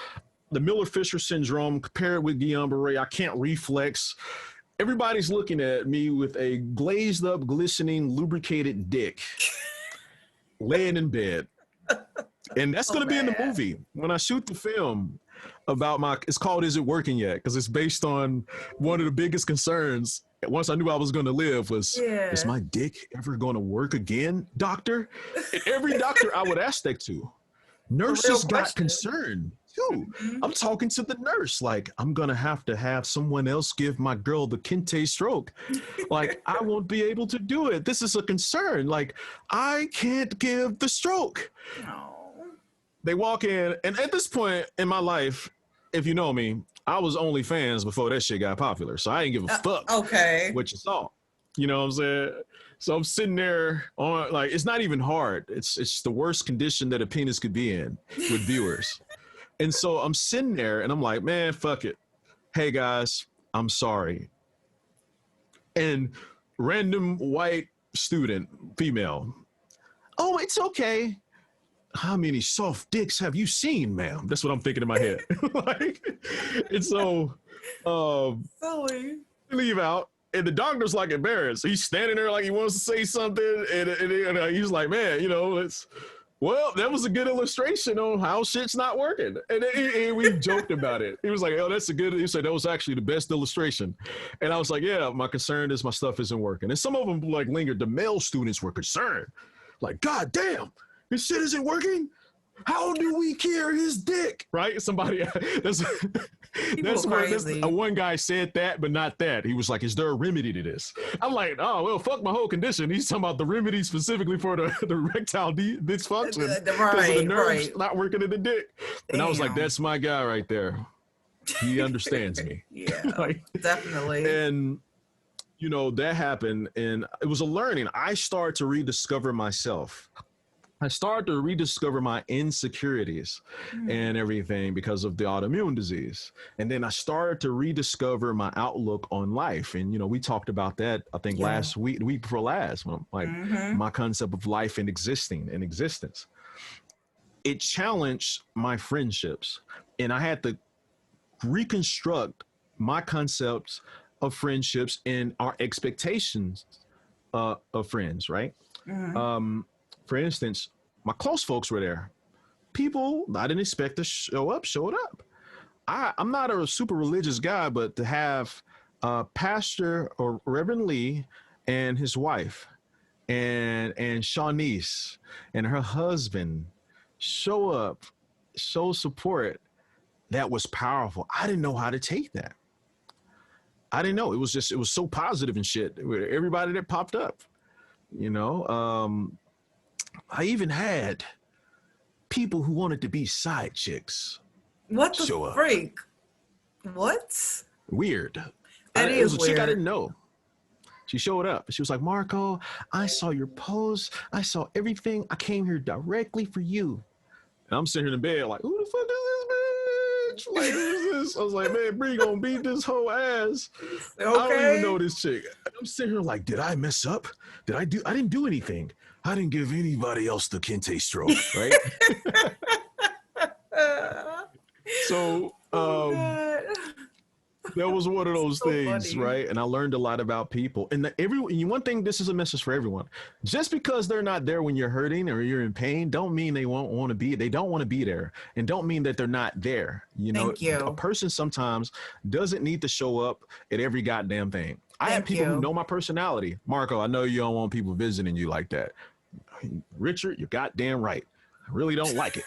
The Miller-Fisher syndrome compared with Guillain-Barré. I can't reflex. Everybody's looking at me with a glazed up, glistening, lubricated dick laying in bed. And that's going to be in the movie. When I shoot the film about it's called Is It Working Yet? Because it's based on one of the biggest concerns once I knew I was going to live was, is my dick ever going to work again, doctor? And every doctor I would ask that to, nurses got concerned too. I'm talking to the nurse like, I'm going to have someone else give my girl the kente stroke. Like, I won't be able to do it. This is a concern. Like, I can't give the stroke. No. They walk in, and at this point in my life, if you know me, I was OnlyFans before that shit got popular. So I didn't give a fuck what you saw. You know what I'm saying? So I'm sitting there on, like, it's not even hard. It's the worst condition that a penis could be in with viewers. And so I'm sitting there and I'm like, man, fuck it. Hey guys, I'm sorry. And random white student, female. Oh, it's okay. How many soft dicks have you seen, ma'am? That's what I'm thinking in my head. Like, and so leave out, and the doctor's like embarrassed. He's standing there like he wants to say something, and he's like, man, you know, that was a good illustration on how shit's not working. And we joked about it. He was like, oh, he said, that was actually the best illustration. And I was like, yeah, my concern is my stuff isn't working. And some of them like lingered. The male students were concerned. Like, God damn. His shit isn't working. How do we cure his dick? Right? Somebody, that's one guy said that, but not that. He was like, is there a remedy to this? I'm like, oh, well, fuck my whole condition. He's talking about the remedy specifically for the erectile dysfunction. Because of the nerves not working in the dick. And I was like, that's my guy right there. He understands me. Yeah, like, definitely. And, you know, that happened, and it was a learning. I started to rediscover myself. I started to rediscover my insecurities and everything because of the autoimmune disease. And then I started to rediscover my outlook on life. And, you know, we talked about that, I think last week, the week before last, like my concept of life and existence. It challenged my friendships, and I had to reconstruct my concepts of friendships and our expectations of friends, right? For instance, my close folks were there. People I didn't expect to showed up. I'm not a super religious guy, but to have Pastor or Reverend Lee and his wife and Shawnice and her husband show up, show support, that was powerful. I didn't know how to take that. I didn't know. It was so positive and shit. Everybody that popped up, you know. I even had people who wanted to be side chicks What the show up. freak? What? Weird. That It was is a chick I weird. didn't know. She showed up. She was like, Marco, I saw your post. I saw everything. I came here directly for you. And I'm sitting here in the bed like, who the fuck is this bitch? Like, who is this? I was like, man, Bree gonna beat this whole ass. I don't even know this chick. I'm sitting here like, did I mess up? I didn't do anything. I didn't give anybody else the Kente stroke, right? So that was one of those things, funny. right? And I learned a lot about people. And one thing, this is a message for everyone. Just because they're not there when you're hurting or you're in pain, don't mean they won't want to be. They don't want to be there, and don't mean that they're not there. You know, Thank you. a person sometimes doesn't need to show up at every goddamn thing. I have people who know my personality. Marco, I know you don't want people visiting you like that. Richard, you're goddamn right. I really don't like it.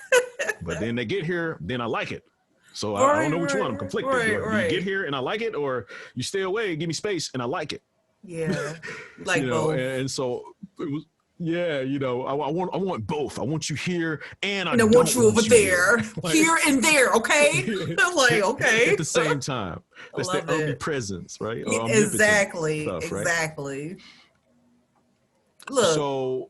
But then they get here, then I like it. So I don't know which one. I'm conflicted. Do you get here and I like it, or you stay away, give me space, and I like it? Yeah, like you know, both. and so it was. Yeah, you know, I want both. I want you here, and I want you over there, like, here and there. Okay, like okay, at the same time. That's the omnipresence, right? Or exactly, stuff, right? Exactly. Look. So.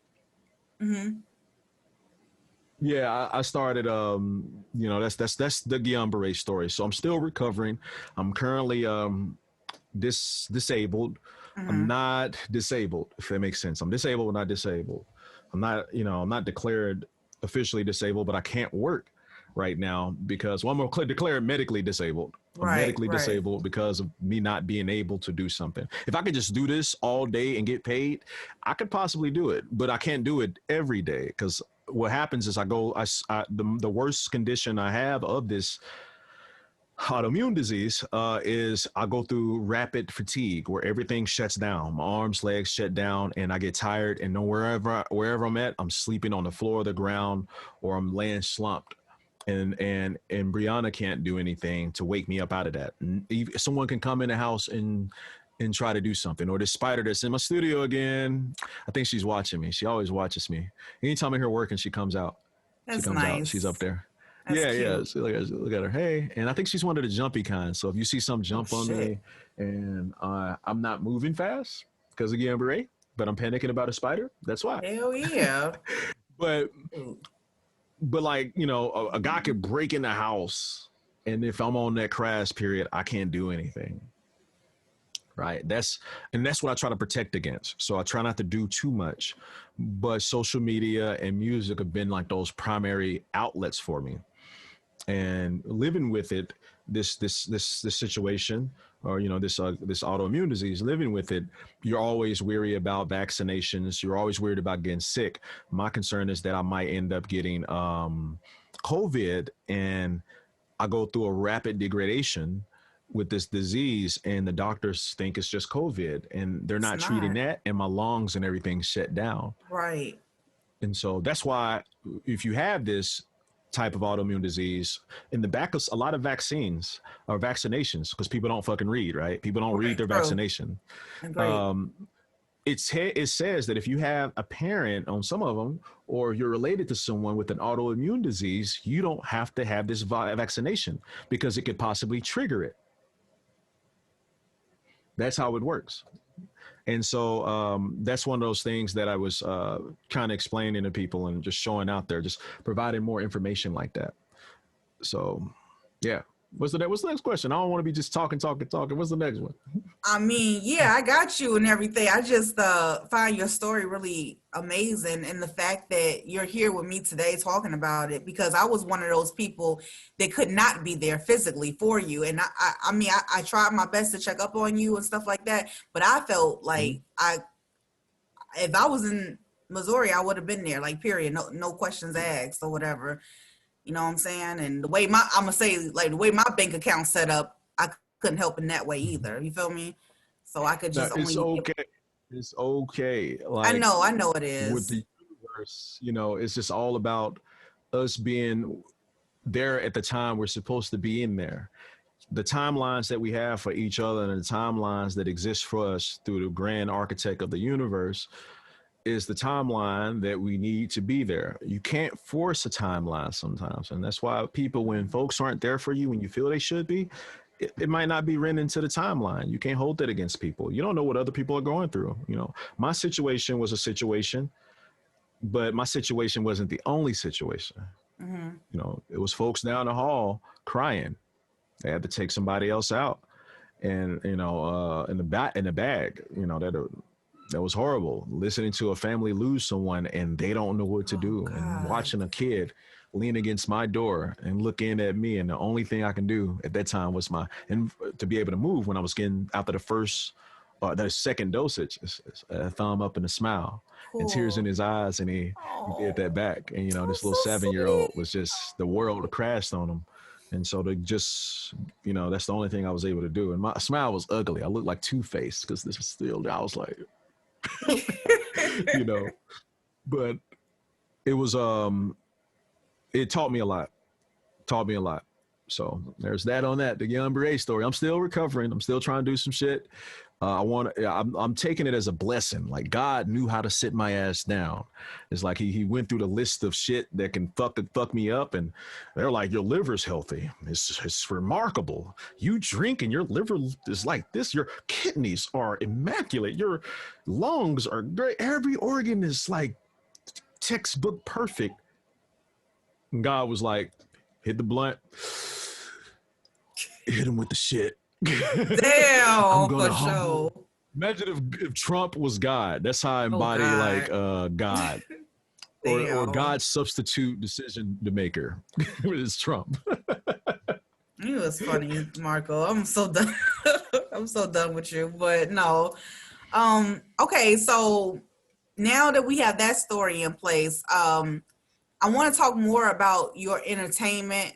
Yeah, I started. You know, that's the Guillain Barre story. So I'm still recovering. I'm currently disabled. I'm not disabled, if that makes sense. I'm disabled, but not disabled. I'm not declared officially disabled, but I can't work right now because I'm declared medically disabled. I'm medically disabled because of me not being able to do something. If I could just do this all day and get paid, I could possibly do it, but I can't do it every day because what happens is the worst condition I have of this autoimmune disease is I go through rapid fatigue where everything shuts down. My arms, legs shut down, and I get tired. And wherever I'm at, I'm sleeping on the floor of the ground or I'm laying slumped. And Brianna can't do anything to wake me up out of that. Someone can come in the house and try to do something. Or the spider that's in my studio again. I think she's watching me. She always watches me. Anytime I'm here working, she comes out. That's she comes nice. out. She's up there. That's yeah. cute. So look at her. Hey, and I think she's one of the jumpy kinds. So if you see some jump on me, and I'm not moving fast because of Guillain Barre, but I'm panicking about a spider, that's why. Hell yeah. but like, you know, a guy could break in the house, and if I'm on that crash period, I can't do anything. Right. That's what I try to protect against. So I try not to do too much, but social media and music have been like those primary outlets for me. And living with it, this situation, or you know, this autoimmune disease, living with it, you're always weary about vaccinations. You're always worried about getting sick. My concern is that I might end up getting COVID, and I go through a rapid degradation with this disease, and the doctors think it's just COVID, and they're not treating that, and my lungs and everything shut down. Right. And so that's why if you have this type of autoimmune disease, in the back of a lot of vaccines or vaccinations, because people don't fucking read, right? People don't read their vaccination. It says that if you have a parent on some of them, or you're related to someone with an autoimmune disease, you don't have to have this vaccination because it could possibly trigger it. That's how it works. And so that's one of those things that I was kind of explaining to people and just showing out there, just providing more information like that. So, yeah. What's the next question? I don't want to be just talking. What's the next one? I mean, yeah, I got you and everything. I just find your story really amazing, and the fact that you're here with me today talking about it, because I was one of those people that could not be there physically for you. And I mean, I tried my best to check up on you and stuff like that, but I felt like if I was in Missouri, I would have been there, like period, no questions asked or whatever. You know what I'm saying? And the way I'm gonna say, like, the way my bank account set up, I couldn't help in that way either. You feel me? So I could Now, just it's only. okay. It's okay. I Like know it with is. the universe, it's just all about us being there at the time we're supposed to be in there. The timelines that we have for each other and the timelines that exist for us through the grand architect of the universe is the timeline that we need to be there. You can't force a timeline sometimes. And that's why people, when folks aren't there for you when you feel they should be, it might not be written into the timeline. You can't hold that against people. You don't know what other people are going through. My situation was a situation, but my situation wasn't the only situation. Mm-hmm. It was folks down the hall crying. They had to take somebody else out, and in the bag. That was horrible. Listening to a family lose someone and they don't know what to Oh do, and God. watching a kid lean against my door and look in at me, and the only thing I can do at that time was to be able to move when I was getting after the second dosage, a thumb up and a smile and tears in Cool. his eyes, and he did that Oh, back, and this that's little so 7-year-old sweet. was just the world crashed on him. And so to just, that's the only thing I was able to do. And my smile was ugly. I looked like Two-Face because this was still, I was like, you know, but it was, it taught me a lot. So there's that on that, the young Beret story. I'm still recovering. I'm still trying to do some shit. I'm taking it as a blessing. Like God knew how to sit my ass down. It's like he went through the list of shit that can fuck me up, and they're like, your liver's healthy. It's remarkable. You drink and your liver is like this. Your kidneys are immaculate. Your lungs are great. Every organ is like textbook perfect. And God was like, hit the blunt, hit him with the shit. I'm Damn, gonna for humble. sure. Imagine if Trump was God. That's how I Oh embody like God. God, or Damn. God's substitute decision maker is Trump. It was funny, Marco. I'm so done. I'm so done with you. But no. Okay, so now that we have that story in place, I want to talk more about your entertainment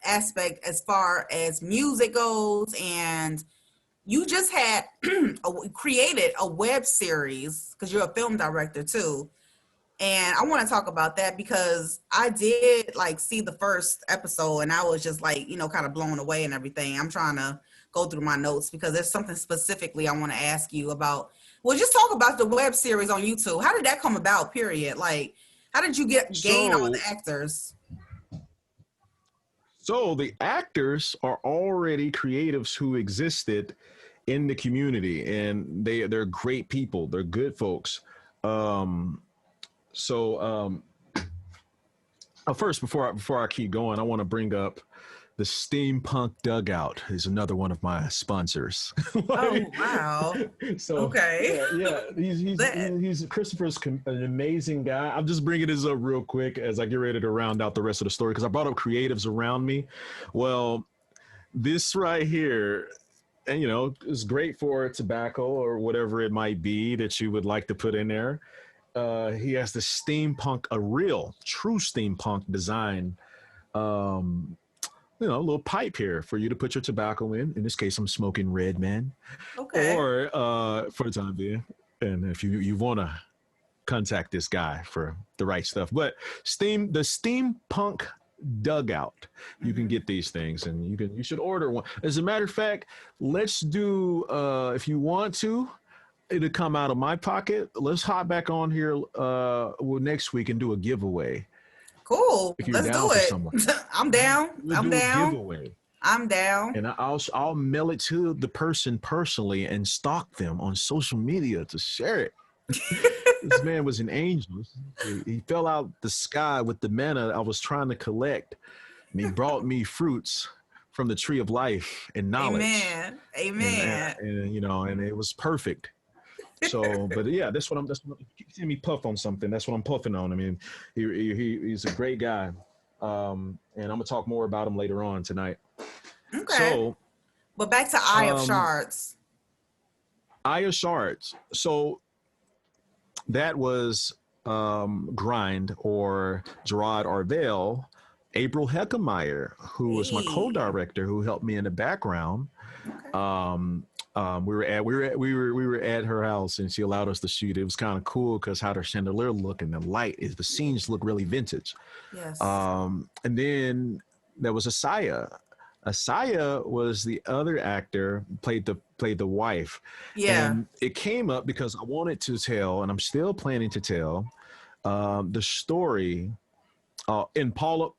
aspect as far as music goes. And you just had created a web series because you're a film director too. And I want to talk about that because I did like see the first episode and I was just like, kind of blown away and everything. I'm trying to go through my notes because there's something specifically I want to ask you about. Well, just talk about the web series on YouTube. How did that come about, period? Like, how did you gain all the so, actors? so the actors are already creatives who existed in the community, and they're great people. They're good folks. Um, so first, before I keep going, I want to bring up the Steampunk Dugout is another one of my sponsors. Oh, wow. So Okay. yeah, That he's Christopher's an amazing guy. I'm just bringing this up real quick as I get ready to round out the rest of the story because I brought up creatives around me. Well, this right here, and is great for tobacco or whatever it might be that you would like to put in there. He has the steampunk, a real, true steampunk design. Um, a little pipe here for you to put your tobacco in. In this case, I'm smoking Red Man, okay. or for the time being. And if you want to contact this guy for the right stuff, but the steampunk dugout, you can Mm-hmm. get these things, and you should order one. As a matter of fact, let's do if you want to. It'll come out of my pocket. Let's hop back on here next week and do a giveaway Cool. if you're Let's down do for it. someone. I'm down. We'll I'm do a down. giveaway, I'm down. and I'll mail it to the person personally and stalk them on social media to share it. This man was an angel. He fell out the sky with the manna I was trying to collect, and he brought me fruits from the tree of life and knowledge, Amen. and Amen. and it was perfect. So, but yeah, that's what you see me puff on something. That's what I'm puffing on. I mean, he's a great guy, and I'm gonna talk more about him later on tonight. Okay. So, But back to Eye of um, Shards. Aya Shards. So that was Grind or Gerard Arvell April Heckemeyer, who was my Hey. co-director, who helped me in the background. Okay. We were at her house, and she allowed us to shoot. It was kind of cool because how the chandelier look and the light is the scenes look really vintage. Yes. And then there was Asaya. Asaya was the other actor, played the wife, Yeah. and it came up because I wanted to tell, and I'm still planning to tell, the story. And Paula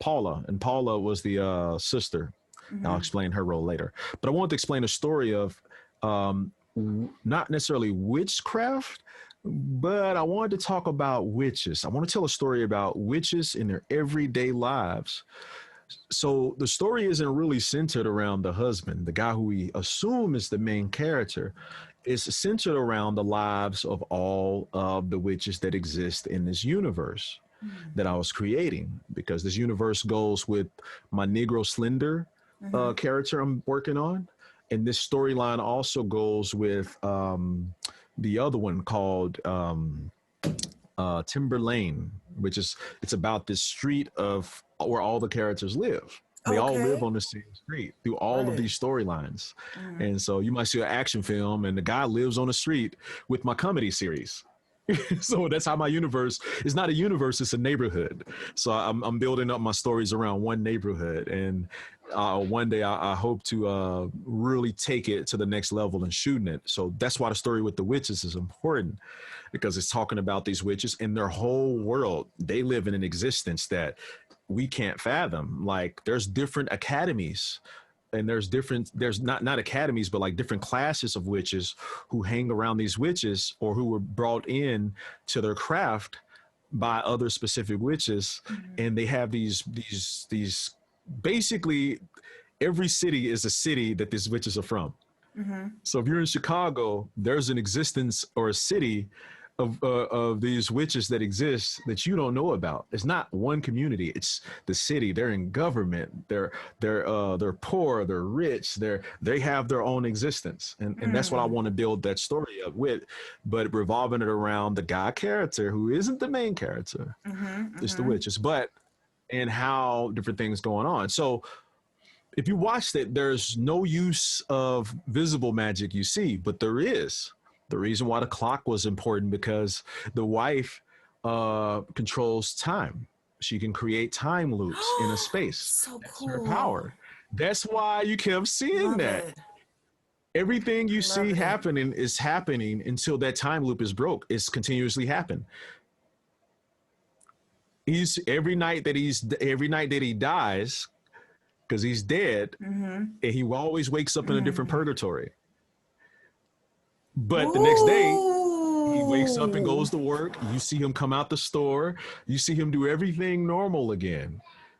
was the sister. I'll Mm-hmm. explain her role later. But I wanted to explain a story of not necessarily witchcraft, but I wanted to talk about witches. I want to tell a story about witches in their everyday lives. So the story isn't really centered around the husband, the guy who we assume is the main character. It's centered around the lives of all of the witches that exist in this universe that I was creating, because this universe goes with my Negro Slender Mm-hmm. character I'm working on. And this storyline also goes with the other one called Timber Lane, which is it's about this street of where all the characters live. They all live Okay. on the same street through all of Right. these storylines. Mm-hmm. And so you might see an action film and the guy lives on the street with my comedy series. So that's how my universe is not a universe, it's a neighborhood. So I'm building up my stories around one neighborhood. And one day I hope to really take it to the next level and shooting it. So that's why the story with the witches is important, because it's talking about these witches and their whole world. They live in an existence that we can't fathom. Like there's different academies, and there's not academies, but like different classes of witches who hang around these witches, or who were brought in to their craft by other specific witches. Mm-hmm. And they have these basically every city is a city that these witches are from. Mm-hmm. So if you're in Chicago, there's an existence or a city of these witches that exist that you don't know about. It's not one community; it's the city. They're in government. They're poor. They're rich. They have their own existence, and that's what I Mm-hmm. want to build that story up with, but revolving it around the guy character who isn't the main character. It's the Mm-hmm. witches, but and how different things going on. So if you watched it, there's no use of visible magic you see, but there is. The reason why the clock was important because the wife controls time. She can create time loops in a space. So That's her cool. power. That's why you kept seeing Love that. it. Everything you see Love it. happening is happening until that time loop is broke. It's continuously happening. He's every night that he dies, because he's dead, Mm-hmm. and he always wakes up in a different Mm. purgatory. But the next day, he wakes up and Ooh. goes to work. You see him come out the store. You see him do everything normal again.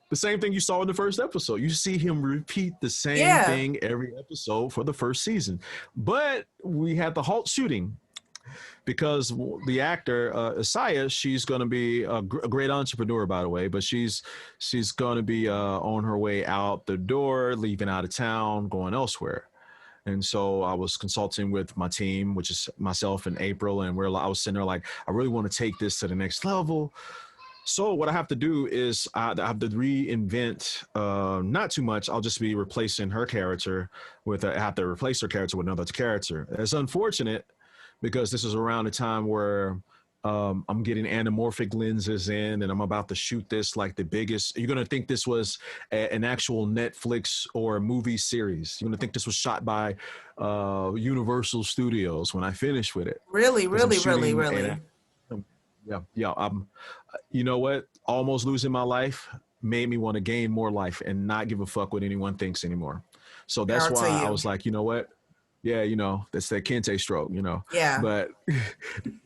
The same thing you saw in the first episode. You see him repeat the same Yeah. thing every episode for the first season. But we had the halt shooting because the actor Isaiah, she's going to be a great entrepreneur, by the way, but she's going to be on her way out the door, leaving out of town, going elsewhere. And so I was consulting with my team, which is myself and April, and I was sitting there like, I really want to take this to the next level. So what I have to do is I have to reinvent, not too much. I'll just be replacing her character I have to replace her character with another character. It's unfortunate because this is around the time where I'm getting anamorphic lenses in, and I'm about to shoot this like the biggest. You're gonna think this was an actual Netflix or a movie series. You're gonna think this was shot by Universal Studios when I finish with it, Really, because I'm really, really, shooting really. yeah. You know what? Almost losing my life made me want to gain more life and not give a fuck what anyone thinks anymore. So that's Power to why I you. was like, you know what? Yeah, that's that Kente stroke, Yeah. but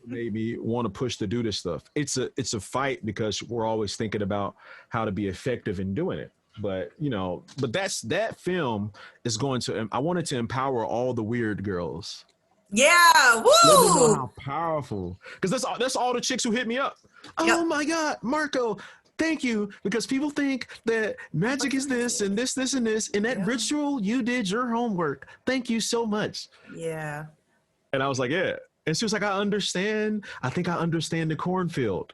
made me want to push to do this stuff. It's a fight because we're always thinking about how to be effective in doing it. But that film is going to. I wanted to empower all the weird girls. Yeah. Let them know Woo. how powerful. Because that's all the chicks who hit me up. Oh Yep. my God, Marco, thank you. Because people think that magic is this and this, this, and this. And that Yeah. ritual, you did your homework. Thank you so much. Yeah. And I was like, yeah. And she was like, I understand. I think I understand the cornfield.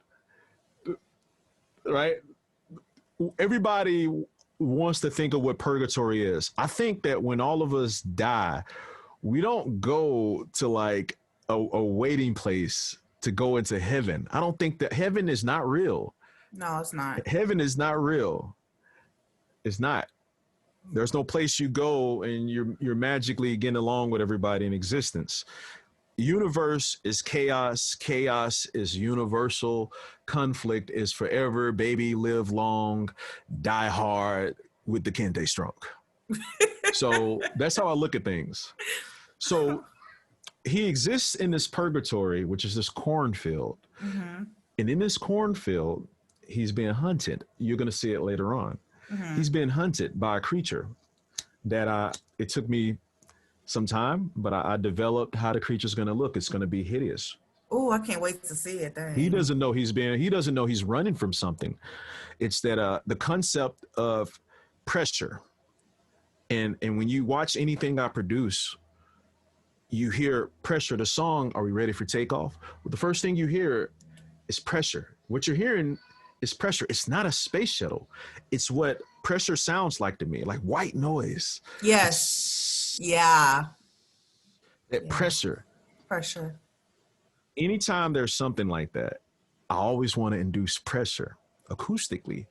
Right? everybody wants to think of what purgatory is. I think that when all of us die, we don't go to like a waiting place to go into heaven. I don't think that heaven is not real. No, it's not. Heaven is not real. It's not. There's no place you go and you're magically getting along with everybody in existence. Universe is chaos. Chaos is universal. Conflict is forever. Baby, live long, die hard with the Kente stroke. So that's how I look at things. So he exists in this purgatory, which is this cornfield. Mm-hmm. And in this cornfield, he's being hunted. You're going to see it later on. Mm-hmm. He's been hunted by a creature that it took me some time, but I developed how the creature's going to look. It's going to be hideous. Oh, I can't wait to see it. Dang. He doesn't know he's running from something. It's that the concept of pressure. And when you watch anything I produce, you hear pressure. The song, Are We Ready for Takeoff? Well, the first thing you hear is pressure. What you're hearing is pressure. It's not a space shuttle. It's what pressure sounds like to me, like white noise. Yes. Yeah. That pressure. Pressure. Anytime there's something like that, I always want to induce pressure acoustically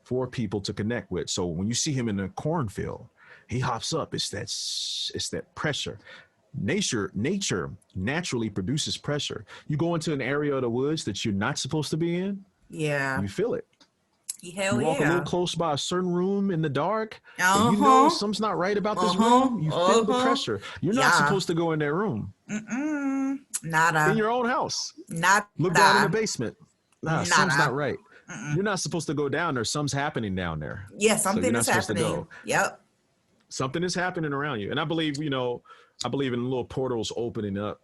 for people to connect with. So when you see him in the cornfield, he hops up. It's that pressure. Nature naturally produces pressure. You go into an area of the woods that you're not supposed to be in. Yeah. You feel it. Hell you walk a little close by a certain room in the dark, and you know something's not right about this room. You feel the pressure. You're not supposed to go in that room. Nada. In your own house. Nada. Look down in the basement. Something's not right. Mm-mm. You're not supposed to go down there. Something's happening down there. Yeah, something is happening. Yep. Something is happening around you. And I believe in little portals opening up.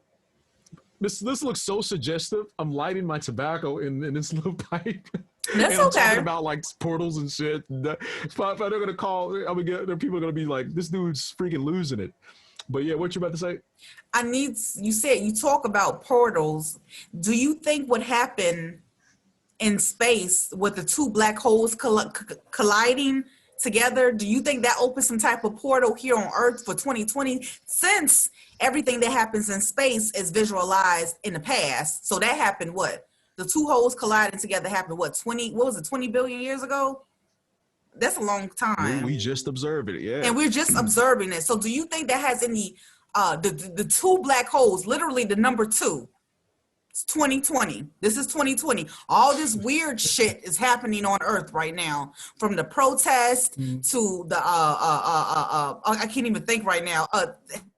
This looks so suggestive. I'm lighting my tobacco in this little pipe. That's and I'm okay. talking about like portals and shit. They're gonna call. People are gonna be like, this dude's freaking losing it. But yeah, what you about to say? You said you talk about portals. Do you think what happened in space with the two black holes colliding together, do you think that opens some type of portal here on Earth for 2020, since everything that happens in space is visualized in the past? So that happened what? The two holes colliding together happened what, 20 billion years ago? That's a long time. We just observed it, yeah. And we're just observing it. So do you think that has any, the two black holes, literally the number 2, it's 2020. This is 2020. All this weird shit is happening on Earth right now, from the protest to the I can't even think right now.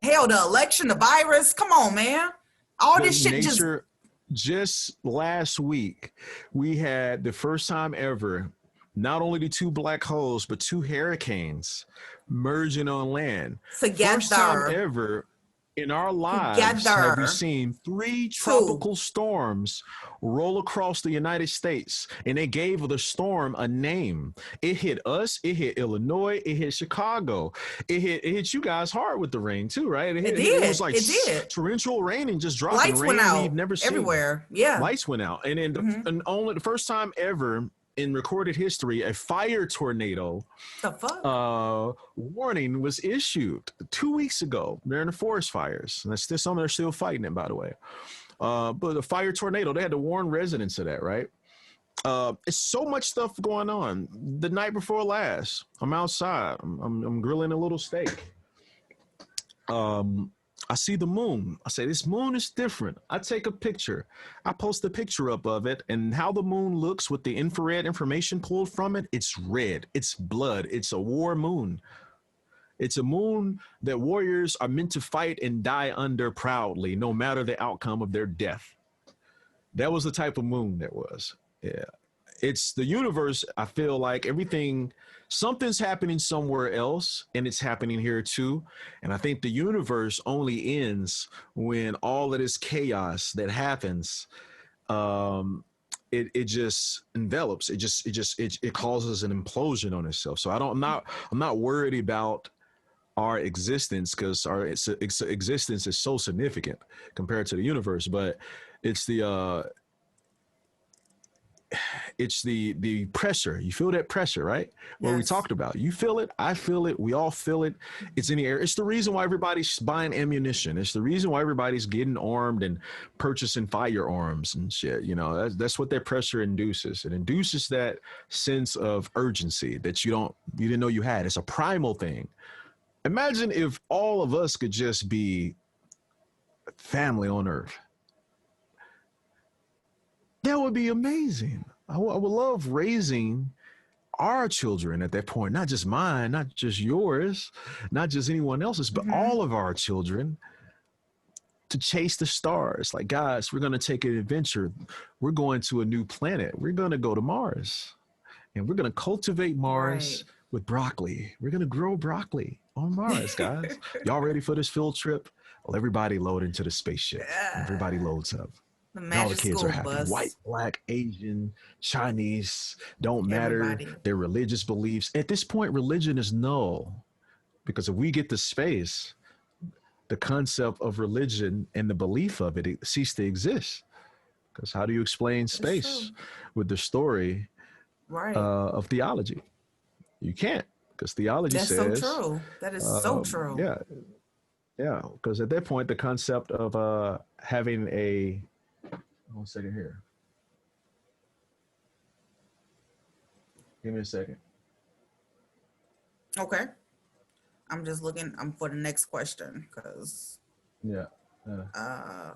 Hell, the election, the virus. Come on, man. All this shit just last week, we had the first time ever, not only the two black holes, but 2 hurricanes merging on land. Together. First time ever in our lives have we seen 3 tropical storms roll across the United States, and they gave the storm a name. It hit us, it hit Illinois, it hit Chicago, it hit you guys hard with the rain too, right? It did. It was like torrential rain and just dropping. Lights rain went out we've never seen everywhere. Yeah, lights went out, and then and only the first time ever in recorded history, a fire tornado warning was issued 2 weeks ago during the forest fires. And that's still some are still fighting it, by the way. But the fire tornado, they had to warn residents of that, right? It's so much stuff going on. The night before last, I'm outside. I'm grilling a little steak. I see the moon. I say, this moon is different. I take a picture. I post a picture up of it, and how the moon looks with the infrared information pulled from it, it's red. It's blood. It's a war moon. It's a moon that warriors are meant to fight and die under proudly, no matter the outcome of their death. That was the type of moon that was. Yeah. It's the universe. I feel like something's happening somewhere else, and it's happening here too. And I think the universe only ends when all of this chaos that happens, it just envelops. It causes an implosion on itself. So I'm not worried about our existence, because our existence is so significant compared to the universe. But it's it's the pressure. You feel that pressure, right? What we Yes. talked about. You feel it. I feel it. We all feel it. It's in the air. It's the reason why everybody's buying ammunition. It's the reason why everybody's getting armed and purchasing firearms and shit. You know, that's what that pressure induces. It induces that sense of urgency that you didn't know you had. It's a primal thing. Imagine if all of us could just be family on earth. That would be amazing. I would love raising our children at that point, not just mine, not just yours, not just anyone else's, but all of our children to chase the stars. Like, guys, we're going to take an adventure. We're going to a new planet. We're going to go to Mars and we're going to cultivate Mars with broccoli. We're going to grow broccoli on Mars, guys. Y'all ready for this field trip? Well, everybody load into the spaceship. Everybody loads up. All the kids are happy. Bus. White, black, Asian, Chinese, don't matter. Everybody. Their religious beliefs. At this point, religion is null. Because if we get to space, the concept of religion and the belief of it cease to exist. Because how do you explain space with the story of theology? You can't. Because theology says... That's so true. That is so true. Yeah. Yeah. Because at that point, the concept of having a... 1 second here. Give me a second. Okay. I'm just looking for the next question because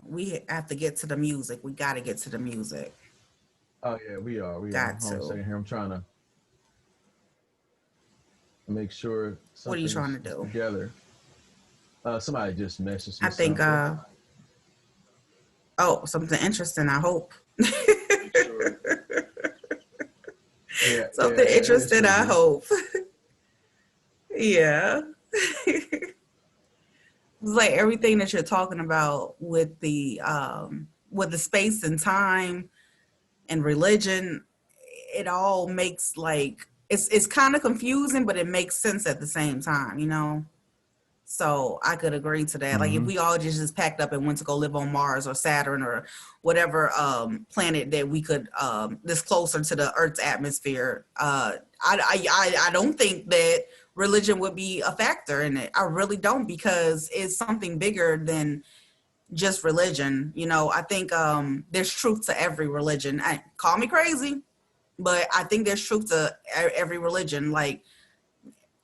we have to get to the music. We got to get to the music. Oh yeah, we are. We got are. to. Hold on a second here. I'm trying to make sure. What are you trying to do? Together. Somebody just messaged me. I think. Oh, something interesting, I hope. Something interesting, I hope. Yeah. It's like everything that you're talking about with the space and time and religion, it all makes like, it's kind of confusing, but it makes sense at the same time, you know? So I could agree to that. Like if we all just packed up and went to go live on Mars or Saturn or whatever planet that we could that's closer to the Earth's atmosphere, I don't think that religion would be a factor in it. I really don't, because it's something bigger than just religion. You know, I think there's truth to every religion. Call me crazy, but I think there's truth to every religion. Like,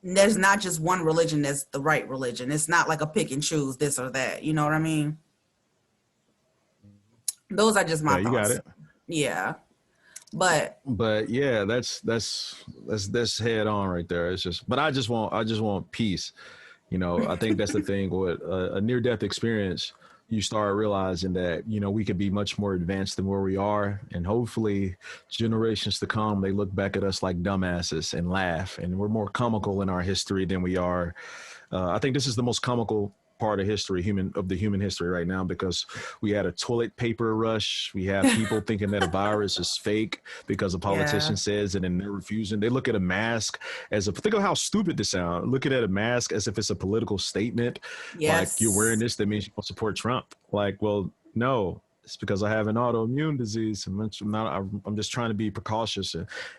there's not just one religion that's the right religion. It's not like a pick and choose this or that. You know what I mean? Those are just my thoughts. You got it. Yeah. But yeah, that's head on right there. It's just, but I just want peace. You know, I think that's the thing with a near-death experience. You start realizing that, you know, we could be much more advanced than where we are. And hopefully generations to come, they look back at us like dumbasses and laugh. And we're more comical in our history than we are. I think this is the most comical part of history, the human history right now, because we had a toilet paper rush. We have people thinking that a virus is fake because a politician says it and they're refusing. They look at a mask as think of how stupid this sounds. Looking at a mask as if it's a political statement. Like, you're wearing this, that means you don't support Trump. Like, well, no. It's because I have an autoimmune disease. I'm just trying to be precautious.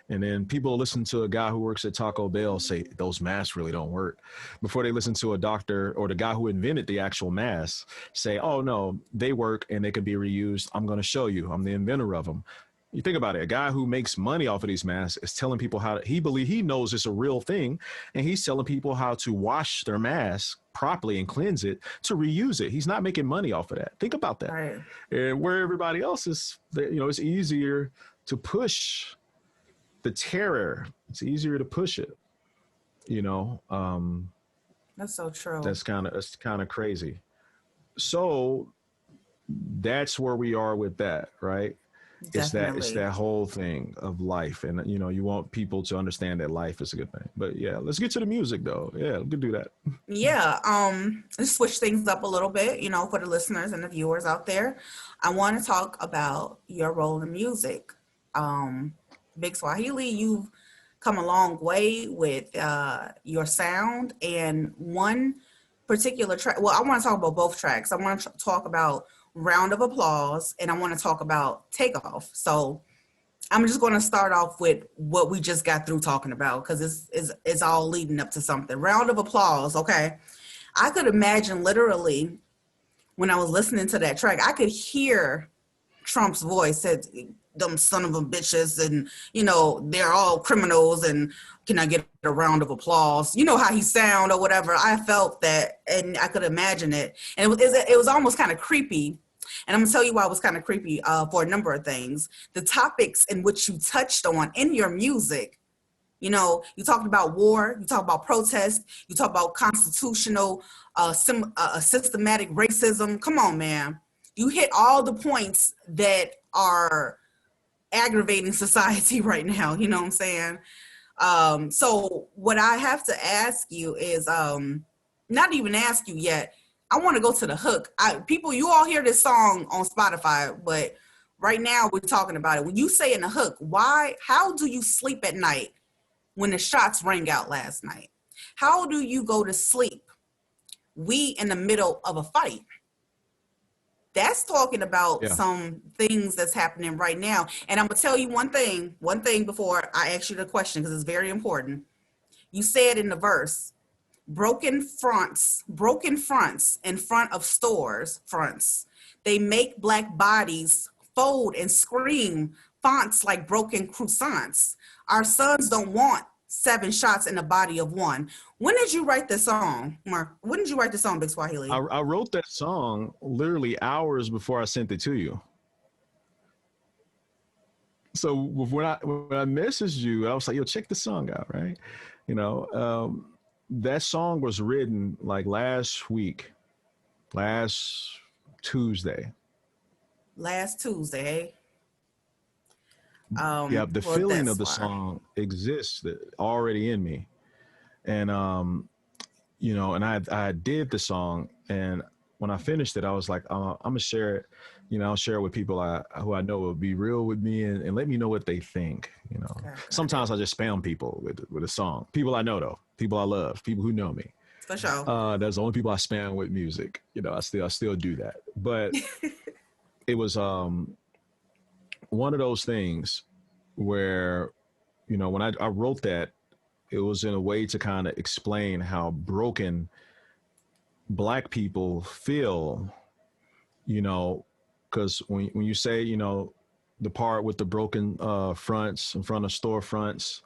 And then people listen to a guy who works at Taco Bell say those masks really don't work before they listen to a doctor or the guy who invented the actual mask say, oh no, they work and they can be reused. I'm going to show you. I'm the inventor of them. You think about it. A guy who makes money off of these masks is telling people how he knows it's a real thing. And he's telling people how to wash their mask properly and cleanse it to reuse it. He's not making money off of that. Think about that. Right. And where everybody else is, you know, it's easier to push the terror. It's easier to push it, you know? That's so true. That's kind of crazy. So that's where we are with that, right? Definitely. It's that whole thing of life. And, you know, you want people to understand that life is a good thing. But yeah, let's get to the music though. Yeah, we can do that. Yeah. Let's switch things up a little bit, you know, for the listeners and the viewers out there. I want to talk about your role in music. Big Swahili, you've come a long way with your sound, and one particular track. Well, I want to talk about both tracks. I want to talk about Round of Applause, and I want to talk about Takeoff. So I'm just going to start off with what we just got through talking about because it's all leading up to something. Round of applause. Okay. I could imagine literally when I was listening to that track, I could hear Trump's voice said, them son of a bitches, and they're all criminals, and can I get a round of applause? You know how he sound or whatever. I felt that, and I could imagine it, and it was almost kind of creepy. And I'm gonna tell you why it was kind of creepy for a number of things. The topics in which you touched on in your music. You talked about war, you talked about protest, you talked about constitutional, systematic racism. Come on, man. You hit all the points that are aggravating society right now. You know what I'm saying? So what I have to ask you is, not even ask you yet. I want to go to the hook. People, you all hear this song on Spotify, but right now we're talking about it. When you say in the hook, how do you sleep at night when the shots rang out last night? How do you go to sleep? We in the middle of a fight. That's talking about some things that's happening right now. And I'm gonna tell you one thing before I ask you the question, because it's very important. You said in the verse, broken fronts in front of stores fronts. They make black bodies fold and scream, fonts like broken croissants. Our sons don't want 7 shots in the body of one. When did you write this song, Mark? When did you write this song, Big Swahili? I wrote that song literally hours before I sent it to you. So when I messaged you, I was like, yo, check the song out, right? That song was written like last Tuesday. Last Tuesday. Yeah, the feeling of the song exists already in me. And, and I did the song, and when I finished it, I was like, I'm going to share it. I'll share it with people who I know will be real with me and let me know what they think. Okay, sometimes I just spam people with a song. People I know, though. People I love. People who know me. For sure. That's the only people I spam with music. I still do that. But it was one of those things where, when I wrote that, it was in a way to kind of explain how broken Black people feel, because when you say, the part with the broken fronts in front of storefronts,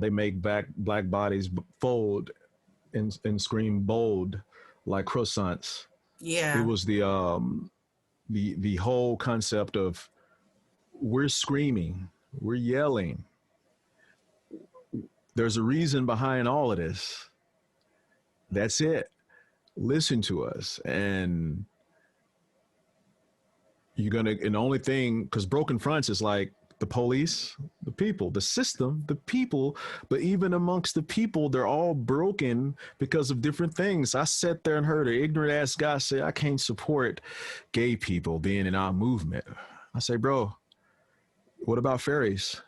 they make black bodies fold and scream bold like croissants. Yeah. It was the whole concept of we're screaming, we're yelling. There's a reason behind all of this. That's it. Listen to us. And and the only thing, because broken fronts is like the police, the people, the system, the people, but even amongst the people, they're all broken because of different things. I sat there and heard an ignorant ass guy say, I can't support gay people being in our movement. I say, bro, what about fairies?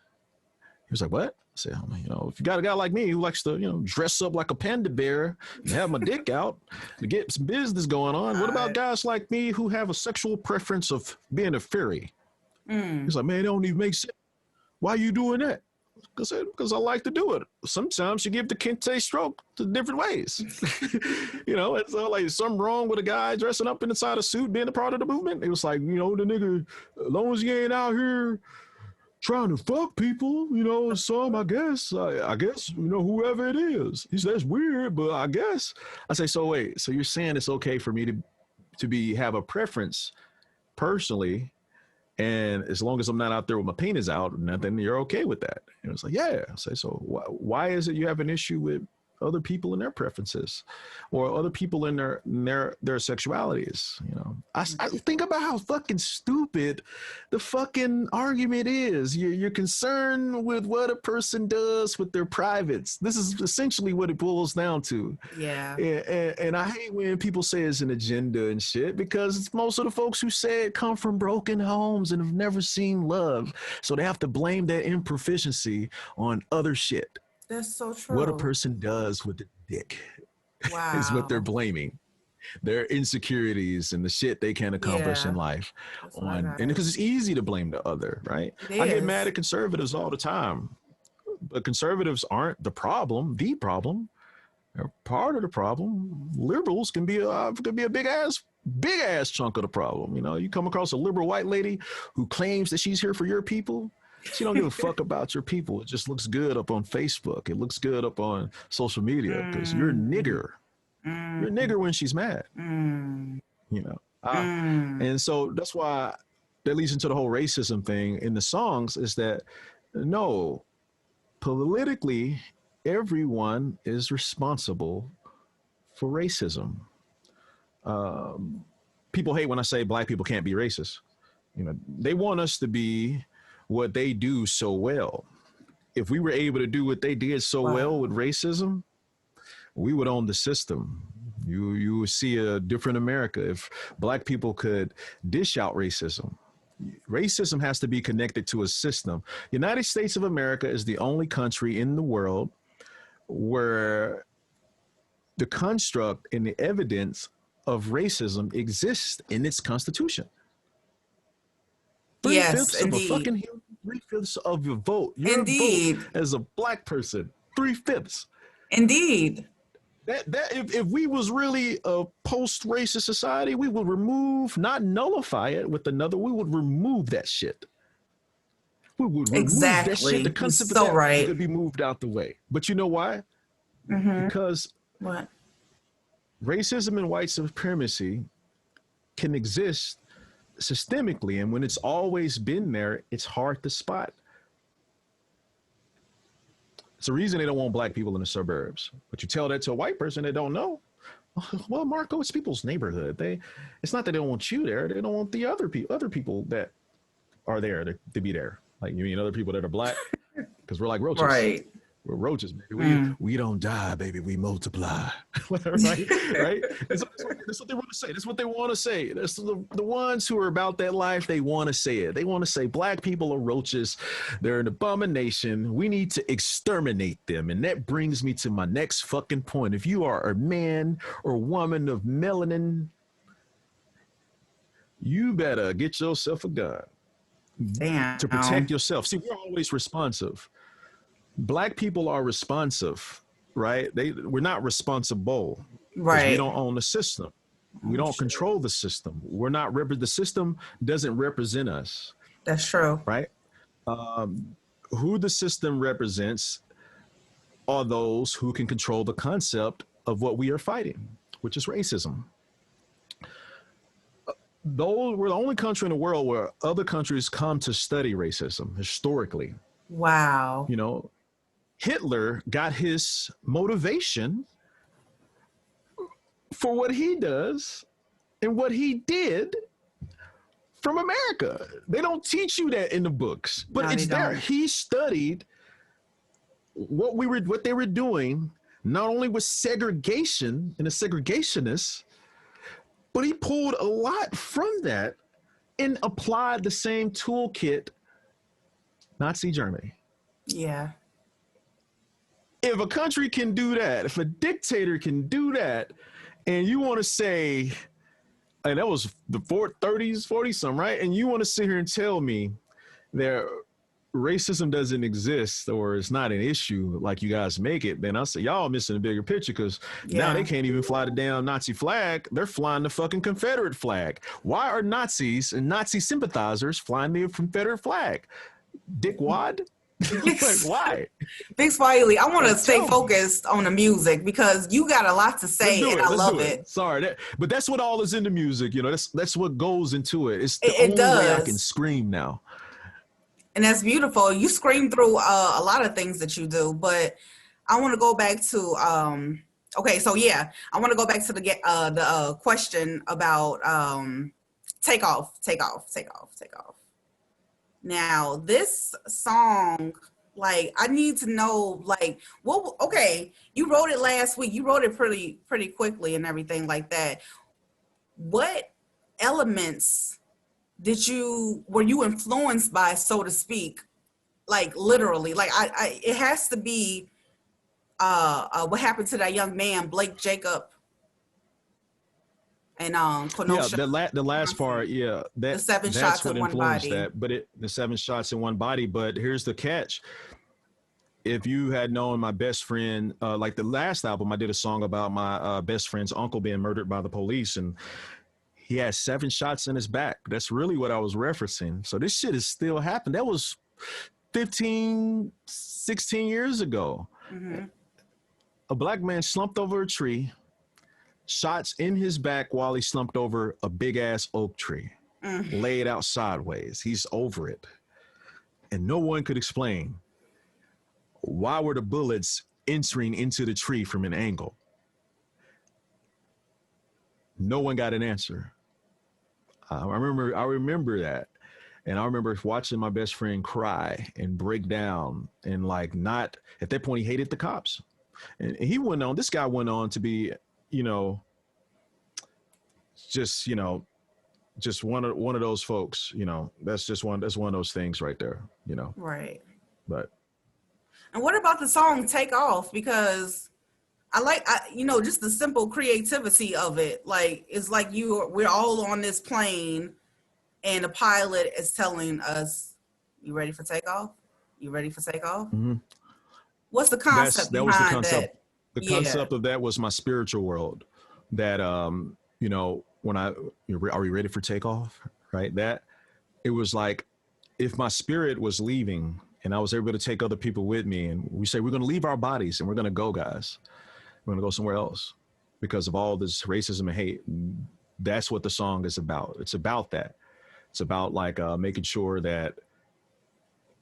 He was like, what? I said, if you got a guy like me who likes to, dress up like a panda bear and have my dick out to get some business going on, what about guys like me who have a sexual preference of being a fairy? He's like, man, it don't even make sense. Why are you doing that? Because I like to do it. Sometimes you give the kente stroke to different ways. It's like something wrong with a guy dressing up inside a suit being a part of the movement. It was like, the nigga, as long as he ain't out here trying to fuck people, some, I guess, whoever it is. He says, that's weird, but I guess. I say, so wait, so you're saying it's okay for me to have a preference personally, and as long as I'm not out there with my penis out, then you're okay with that? And it's like, yeah. I say, so why is it you have an issue with other people and their preferences, or other people in their sexualities? I think about how fucking stupid the fucking argument is. You're concerned with what a person does with their privates. This is essentially what it boils down to. Yeah. And I hate when people say it's an agenda and shit, because most of the folks who say it come from broken homes and have never seen love, so they have to blame that improficiency on other shit. That's so true. What a person does with the dick is what they're blaming. their insecurities and the shit they can't accomplish in life That's what I on, got. and because it's easy to blame the other, right? It I get is. mad at conservatives all the time, but conservatives aren't the problem. The problem, they're part of the problem. Liberals can be a big ass chunk of the problem. You know, you come across a liberal white lady who claims that she's here for your people. She don't give a fuck about your people. It just looks good up on Facebook. It looks good up on social media because you're a nigger. You're a nigger when she's mad. You know, and so that's why that leads into the whole racism thing in the songs. Is that no, politically, everyone is responsible for racism. People hate when I say black people can't be racist. You know, they want us to be what they do so well. If we were able to do what they did so well with racism, we would own the system. You would see a different America if black people could dish out racism. Racism has to be connected to a system. United States of America is the only country in the world where the construct and the evidence of racism exists in its constitution. Three-fifths of a fucking human, 3/5 of your vote. Your vote as a black person, 3/5. Indeed. That if we was really a post-racist society, we would remove, not nullify it with another, we would remove that shit. We would remove that shit. The concept of that could be moved out the way. But you know why? Because racism and white supremacy can exist systemically, and when it's always been there, it's hard to spot. It's the reason they don't want black people in the suburbs. But you tell that to a white person, they don't know. Well, Marco, it's people's neighborhood. It's not that they don't want you there. They don't want the other people that are there to be there. Like, you mean other people that are black? Because we're like roaches. Right. We're roaches, baby. We don't die, baby. We multiply. right? That's what they want to say. That's what they want to say. That's the ones who are about that life. They want to say it. They want to say black people are roaches. They're an abomination. We need to exterminate them. And that brings me to my next fucking point. If you are a man or woman of melanin, you better get yourself a gun. Damn. To protect yourself. See, we're always responsive. Black people are responsive, right? We're not responsible. Right. We don't own the system. We don't control the system. We're not the system doesn't represent us. That's true. Right? Who the system represents are those who can control the concept of what we are fighting, which is racism. Though we're the only country in the world where other countries come to study racism historically. Wow. You know, Hitler got his motivation for what he does and what he did from America. They don't teach you that in the books, but it's there. He studied what they were doing, not only with segregation and the segregationists, but he pulled a lot from that and applied the same toolkit, Nazi Germany. Yeah. If a country can do that, if a dictator can do that, and you want to say, and that was the 30s, 40s, some, right? And you want to sit here and tell me that racism doesn't exist or it's not an issue like you guys make it, then I'll say y'all missing a bigger picture, because now they can't even fly the damn Nazi flag. They're flying the fucking Confederate flag. Why are Nazis and Nazi sympathizers flying the Confederate flag? Dick Wad? Like, why? Big Swahili, I want to stay focused on the music because you got a lot to say and I love it. Sorry, but that's what all is in the music. You know, that's what goes into it. It's the only way I can scream now. And that's beautiful. You scream through a lot of things that you do, but I want to go back to I want to go back to the question about take off. Now, this song, like, I need to know, like, you wrote it last week. You wrote it pretty quickly and everything like that. What elements were you influenced by, so to speak? Like, literally, like, it has to be what happened to that young man, Blake Jacob. and Yeah, Kenosha. the last part, yeah, The seven that's shots what in one influenced body. that. But the 7 shots in one body. But here's the catch: if you had known my best friend, like the last album, I did a song about my best friend's uncle being murdered by the police, and he had 7 shots in his back. That's really what I was referencing. So this shit is still happening. That was 15, 16 years ago. Mm-hmm. A black man slumped over a tree, shots in his back while he slumped over a big ass oak tree, laid out sideways. He's over it. And no one could explain why were the bullets entering into the tree from an angle. No one got an answer. I remember that. And I remember watching my best friend cry and break down and like not at that point he hated the cops. And this guy went on to be, you know, just one of those folks, that's one of those things right there, Right. But And what about the song Take Off? Because just the simple creativity of it. Like, it's like we're all on this plane and the pilot is telling us, you ready for takeoff? You ready for takeoff? mm-hmm. What's the concept that was the behind concept. that? The concept of that was my spiritual world. That when are we ready for takeoff? Right. That it was like if my spirit was leaving and I was able to take other people with me, and we say we're going to leave our bodies and we're going to go, guys. We're going to go somewhere else because of all this racism and hate. That's what the song is about. It's about that. It's about like making sure that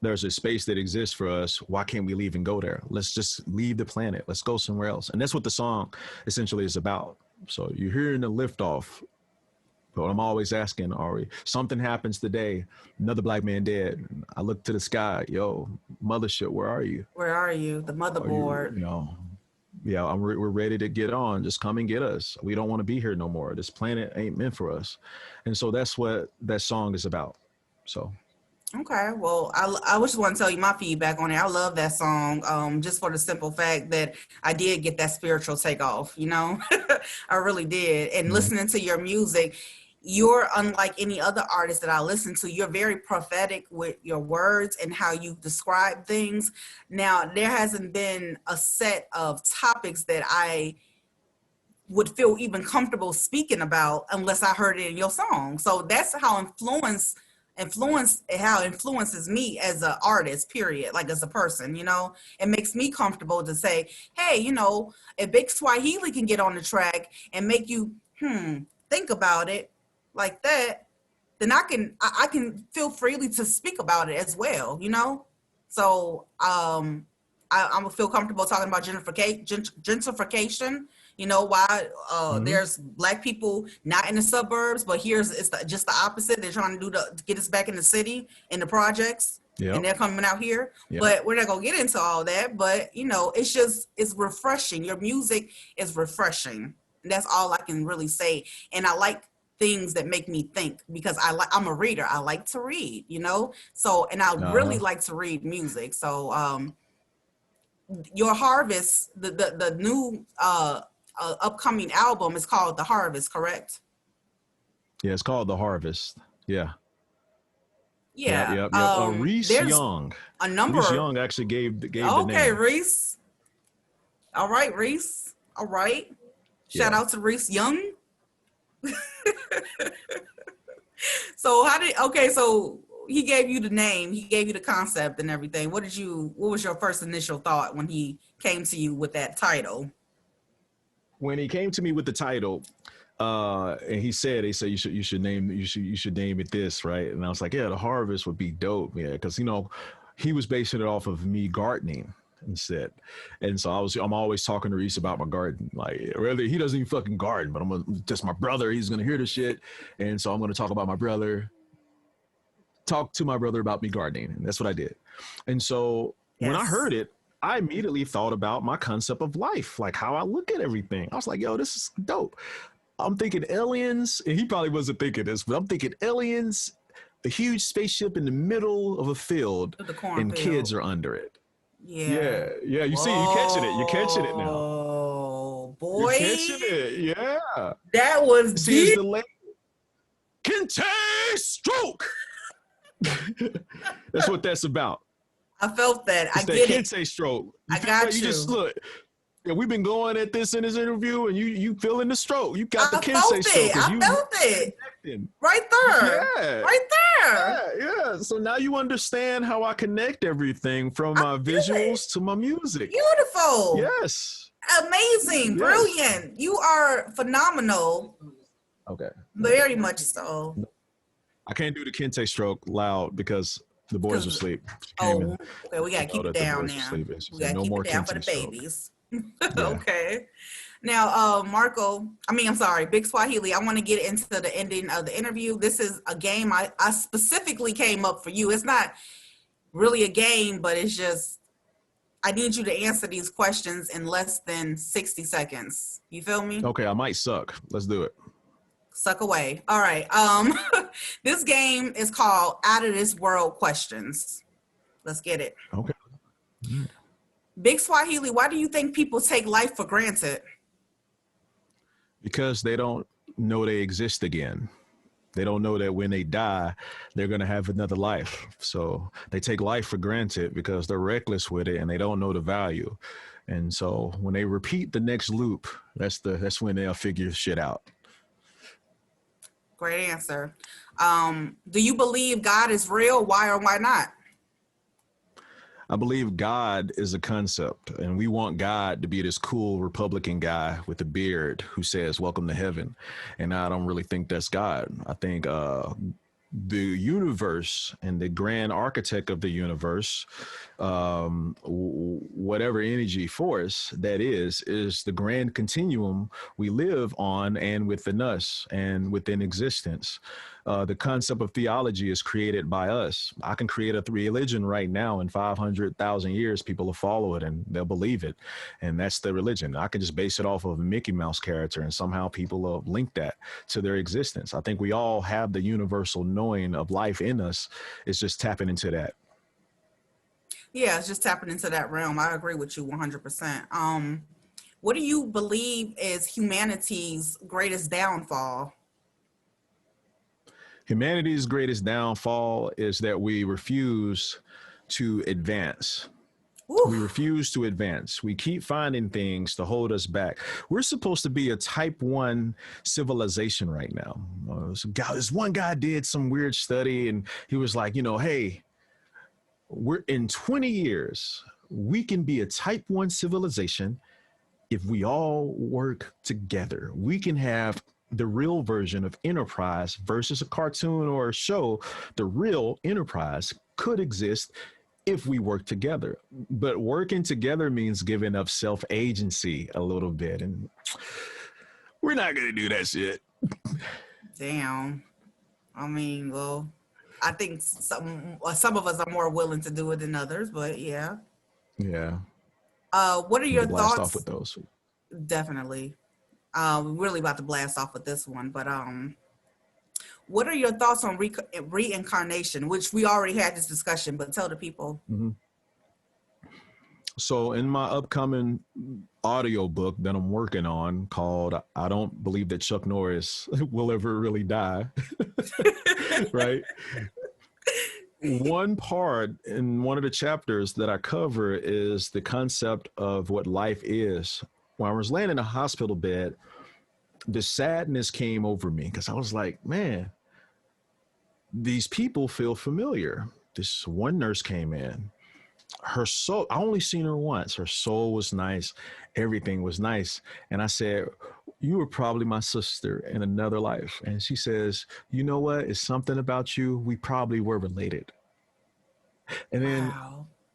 there's a space that exists for us. Why can't we leave and go there? Let's just leave the planet. Let's go somewhere else. And that's what the song essentially is about. So you're hearing the liftoff. But I'm always asking, Ari, something happens today, another black man dead. I look to the sky, yo, mothership, where are you? Where are you? The motherboard. We're ready to get on. Just come and get us. We don't want to be here no more. This planet ain't meant for us. And so that's what that song is about. So. Okay, well, I just want to tell you my feedback on it. I love that song, just for the simple fact that I did get that spiritual takeoff, I really did. And listening to your music, you're unlike any other artist that I listen to. You're very prophetic with your words and how you describe things. Now, there hasn't been a set of topics that I would feel even comfortable speaking about unless I heard it in your song. So that's how influences me as an artist, period, like as a person. It makes me comfortable to say, hey, if Big Swahili can get on the track and make you think about it like that, then I can feel freely to speak about it as well. So I'm gonna feel comfortable talking about gentrification. Why there's black people not in the suburbs, but just the opposite. They're trying to get us back in the city, in the projects, and they're coming out here. Yep. But we're not gonna get into all that. But it's refreshing. Your music is refreshing. And that's all I can really say. And I like things that make me think because I'm a reader. I like to read, So, and I really like to read music. So, your Harvest, the new upcoming album is called The Harvest, correct? Yeah, it's called The Harvest. Yeah. Yeah. Yep. Reese Young. A number. Reese Young actually gave the name. Okay, Reese. All right, Reese. All right. Shout out to Reese Young. So he gave you the name, he gave you the concept and everything. What was your first initial thought when he came to you with that title? When he came to me with the title, and they said you should name it this, right? And I was like, yeah, The Harvest would be dope, yeah, because he was basing it off of me gardening instead, and so I'm always talking to Reese about my garden. Like, really, he doesn't even fucking garden, but just my brother. He's gonna hear the shit, and so I'm gonna talk about my brother. Talk to my brother about me gardening, and that's what I did. And so when I heard it, I immediately thought about my concept of life, like how I look at everything. I was like, yo, this is dope. I'm thinking aliens, and he probably wasn't thinking this, but I'm thinking aliens, a huge spaceship in the middle of a field, and kids are under it. Yeah. You see, you're catching it now. boy. You're catching it. Yeah. That was This is deep. the late Kente stroke. That's what that's about. I felt that. It's I that get it. Kente stroke. I got You just you. look. Yeah, we've been going at this in this interview, and you feeling the stroke. You got the I felt Kente stroke. it. I felt it. Right there. Yeah. Right there. Yeah. So now you understand how I connect everything from my visuals to my music. Beautiful. Yes. Amazing. Yes. Brilliant. You are phenomenal. Okay. Very much so. I can't do the Kente stroke loud because the boys are asleep. Oh, okay. We got to keep it down now. We got to no keep more it down for Kente the stroke. babies. Yeah. Okay. Now, I'm sorry, Big Swahili, I want to get into the ending of the interview. This is a game I specifically came up for you. It's not really a game, but it's just, I need you to answer these questions in less than 60 seconds. You feel me? Okay, I might suck. Let's do it. Suck away. All right. This game is called Out of This World Questions. Let's get it. Okay. Big Swahili, why do you think people take life for granted? Because they don't know they exist again. They don't know that when they die, they're going to have another life. So they take life for granted because they're reckless with it and they don't know the value. And so when they repeat the next loop, that's when they'll figure shit out. Great answer. Do you believe God is real? Why or why not? I believe God is a concept, and we want God to be this cool Republican guy with a beard who says, "Welcome to heaven." And I don't really think that's God. I think the universe and the grand architect of the universe, whatever energy force that is the grand continuum we live on and within us and within existence. The concept of theology is created by us. I can create a religion right now in 500,000 years. People will follow it and they'll believe it. And that's the religion. I can just base it off of a Mickey Mouse character and somehow people will link that to their existence. I think we all have the universal knowing of life in us. It's just tapping into that. Yeah, it's just tapping into that realm. I agree with you 100%. What do you believe is humanity's greatest downfall? Humanity's greatest downfall is that we refuse to advance. Oof. We refuse to advance. We keep finding things to hold us back. We're supposed to be a type 1 civilization right now. This one guy did some weird study and he was like, hey, we're in 20 years, we can be a type 1 civilization if we all work together. We can have the real version of Enterprise versus a cartoon or a show. The real Enterprise could exist if we work together. But working together means giving up self-agency a little bit. And we're not going to do that shit. Damn. I mean, well, I think some of us are more willing to do it than others, but yeah. Yeah. What are your blast thoughts? Off with those. Definitely. We're really about to blast off with this one, but what are your thoughts on reincarnation, which we already had this discussion, but tell the people. Mm-hmm. So in my upcoming audio book that I'm working on called I Don't Believe That Chuck Norris Will Ever Really Die, right? One part in one of the chapters that I cover is the concept of what life is. When I was laying in a hospital bed, the sadness came over me because I was like, man, these people feel familiar. This one nurse came in. Her soul, I only seen her once. Her soul was nice. Everything was nice. And I said, you were probably my sister in another life. And she says, you know what? It's something about you. We probably were related. And then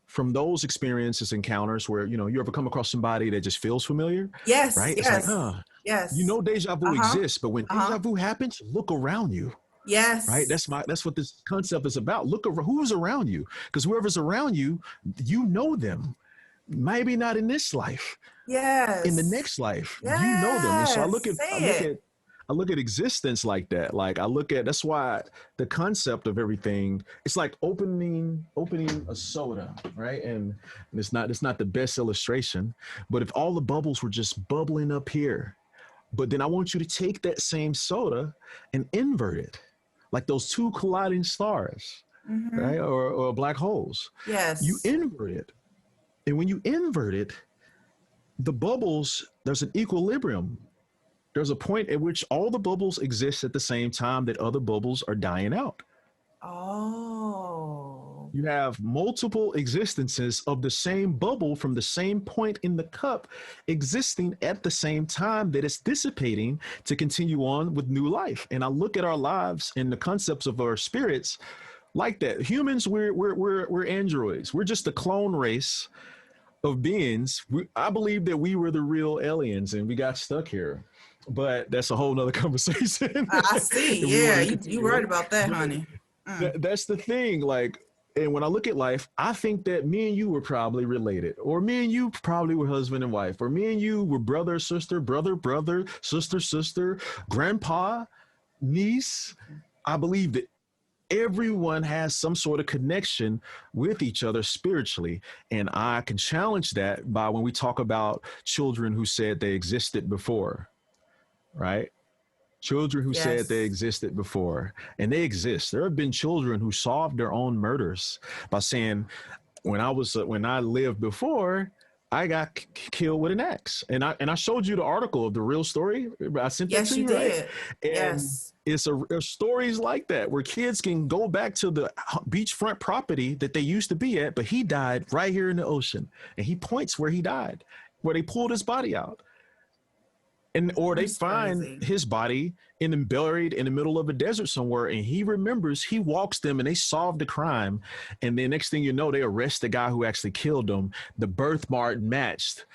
from those experiences, encounters where, you ever come across somebody that just feels familiar? Yes. Right? Yes. It's like, yes. Deja vu exists, but when deja vu happens, look around you. Yes. Right. That's what this concept is about. Look over who's around you, because whoever's around you, you know them. Maybe not in this life. Yes. In the next life, you know them. And so I look I look at existence like that. Like I look at, that's why the concept of everything, it's like opening a soda, right? And it's not the best illustration, but if all the bubbles were just bubbling up here, but then I want you to take that same soda and invert it, like those two colliding stars, right? Or black holes. You Yes. invert it. And when you invert it, the bubbles, there's an equilibrium. There's a point at which all the bubbles exist at the same time that other bubbles are dying out. Oh. You have multiple existences of the same bubble from the same point in the cup existing at the same time that it's dissipating to continue on with new life. And I look at our lives and the concepts of our spirits like that. Humans, we're androids. We're just a clone race of beings. I believe that we were the real aliens and we got stuck here. But that's a whole nother conversation. I see. If we Yeah, want to you continue right it. about that, But honey. that's the thing. Like, and when I look at life, I think that me and you were probably related, or me and you probably were husband and wife, or me and you were brother, sister, brother, sister, sister, grandpa, niece. I believe that everyone has some sort of connection with each other spiritually. And I can challenge that by when we talk about children who said they existed before, right? Children who said they Yes. existed before, and they exist. There have been children who solved their own murders by saying, when I lived before, I got killed with an axe. And I showed you the article of the real story. I sent that Yes, to you you, right? did. And Yes. it's stories like that where kids can go back to the beachfront property that they used to be at, but he died right here in the ocean, and he points where he died, where they pulled his body out. And or they That's find crazy. his body buried in the middle of a desert somewhere, and he remembers, he walks them, and they solve the crime. And then next thing you know, they arrest the guy who actually killed them. The birthmark matched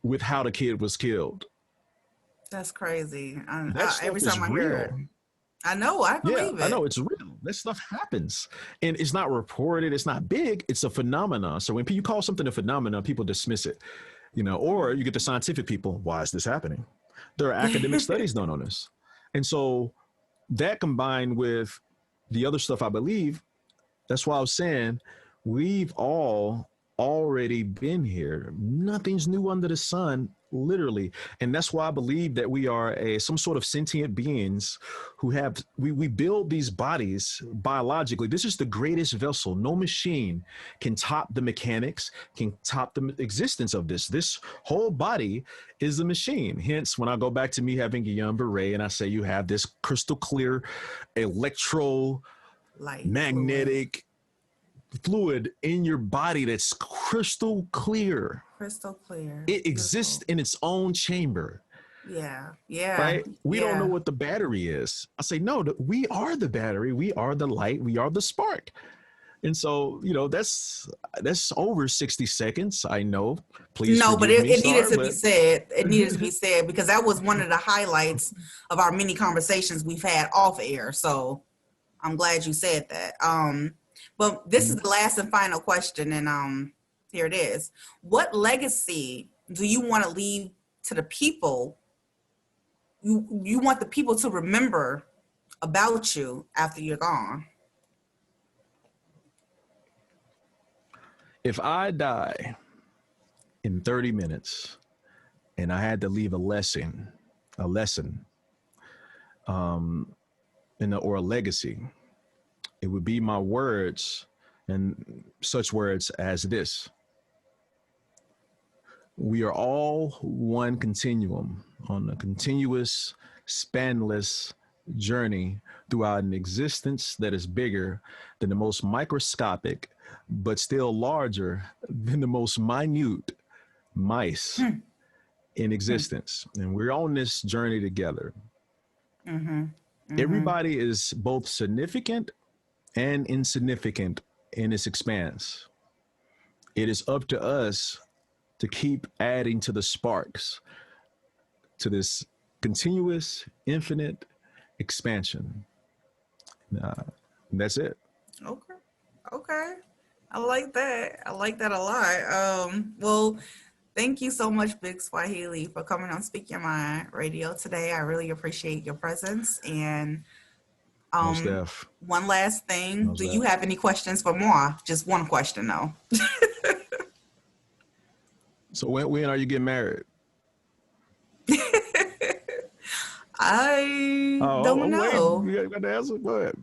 with how the kid was killed. That's crazy. That Every stuff is time I hear it, real. I know. I Yeah, believe I know it. it's real. That stuff happens, and it's not reported. It's not big. It's a phenomenon. So when you call something a phenomenon, people dismiss it, or you get the scientific people. Why is this happening? There are academic studies done on this, and so that combined with the other stuff, I believe. That's why I was saying we've all already been here. Nothing's new under the sun, literally. And that's why I believe that we are some sort of sentient beings who have we build these bodies biologically. This is the greatest vessel. No machine can top the mechanics, can top the existence of this. This whole body is a machine. Hence, when I go back to me having a young beret and I say you have this crystal clear electro Light fluid, magnetic fluid in your body that's crystal clear. crystal clear. It exists Beautiful. in its own chamber, Yeah. Yeah. right? We don't know Yeah. what the battery is. I say, no, we are the battery. We are the light. We are the spark. And so, that's over 60 seconds. I know. Please No, but forgive me, it needed Star, to be but said. It needed to be said because that was one of the highlights of our many conversations we've had off air. So I'm glad you said that. But this is the last and final question, and here it is. What legacy do you want to leave to the people? You want the people to remember about you after you're gone? if I die in 30 minutes and I had to leave a lesson, or a legacy, it would be my words, and such words as this: we are all one continuum on a continuous, spanless journey throughout an existence that is bigger than the most microscopic, but still larger than the most minute mice in existence. And we're on this journey together. Mm-hmm. Mm-hmm. Everybody is both significant and insignificant in its expanse. It is up to us to keep adding to the sparks to this continuous, infinite expansion. Uh, that's it. Okay. Okay. I like that. I like that a lot. Well, Thank you so much, Big Swahili, for coming on Speak Your Mind Radio today. I really appreciate your presence. And Most def. one last thing, Most do def. you have any questions for Moa? Just one question, though. So when are you getting married? I Oh, don't wait, know. you got to answer. Go ahead.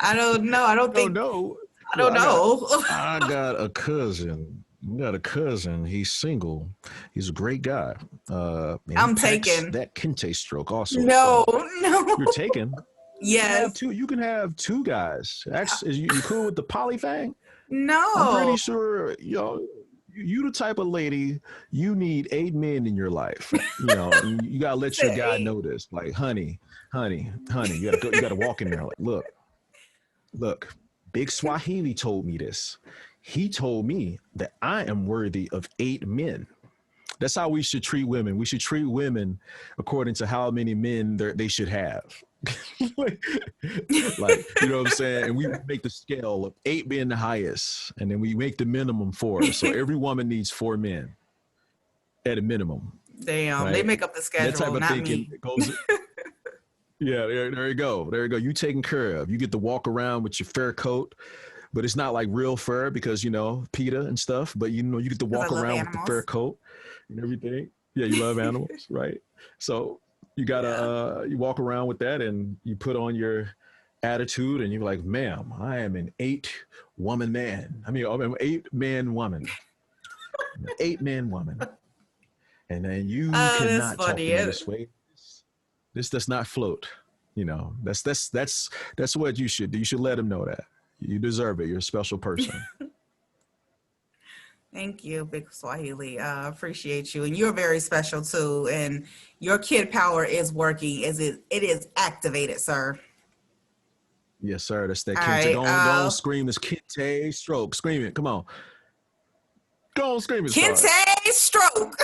I don't know. I don't Don't think. know. I Look, don't know. I got a cousin. I got a cousin. He's single. He's a great guy. And he I'm packs taken. that kente stroke also. No, no. You're taken. Yes. You can have two guys. Actually, you cool with the poly thing? I'm No. pretty sure, you the type of lady, you need 8 men in your life. And you gotta let your guy know this. Like, honey, you gotta walk in there. Like, look, Big Swahili told me this. He told me that I am worthy of 8 men. That's how we should treat women. We should treat women according to how many men they should have. like, you know what I'm saying? And we make the scale of 8 being the highest, and then we make the minimum 4. So every woman needs 4 men at a minimum. Damn, right? they make up the schedule, that type of not thinking me. goes. Yeah, there you go. There you go. You taken care of. You get to walk around with your fur coat, but it's not like real fur because, PETA and stuff. But, you get to walk around with the fur coat and everything. Yeah, you love animals, right? So you gotta you walk around with that and you put on your attitude and you're like, ma'am, I am an 8-woman man. I'm an 8-man woman. I'm an 8-man woman. And then you cannot talk to me this way. This does not float. That's what you should do. You should let him know that. You deserve it. You're a special person. Thank you, Big Swahili. Appreciate you. And you're very special too. And your kid power is working. It is activated, sir. Yes, sir. That's that kente. Right, Go on, scream this kente stroke. Scream it. Come on. Go on, scream it. Kente stroke.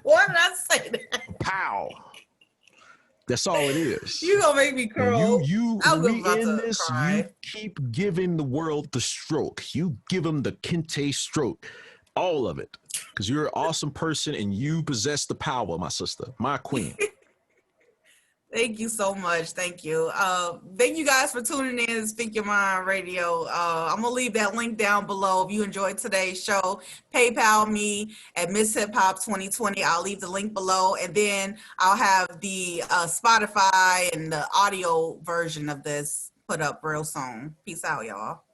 Why did I say that? Pow. That's all it is. You gonna make me curl. You keep giving the world the stroke. You give them the kente stroke. All of it. Because you're an awesome person and you possess the power, my sister, my queen. Thank you so much. Thank you. Thank you guys for tuning in to Speak Your Mind Radio. I'm going to leave that link down below. If you enjoyed today's show, PayPal me at Miss Hip Hop 2020. I'll leave the link below. And then I'll have the Spotify and the audio version of this put up real soon. Peace out, y'all.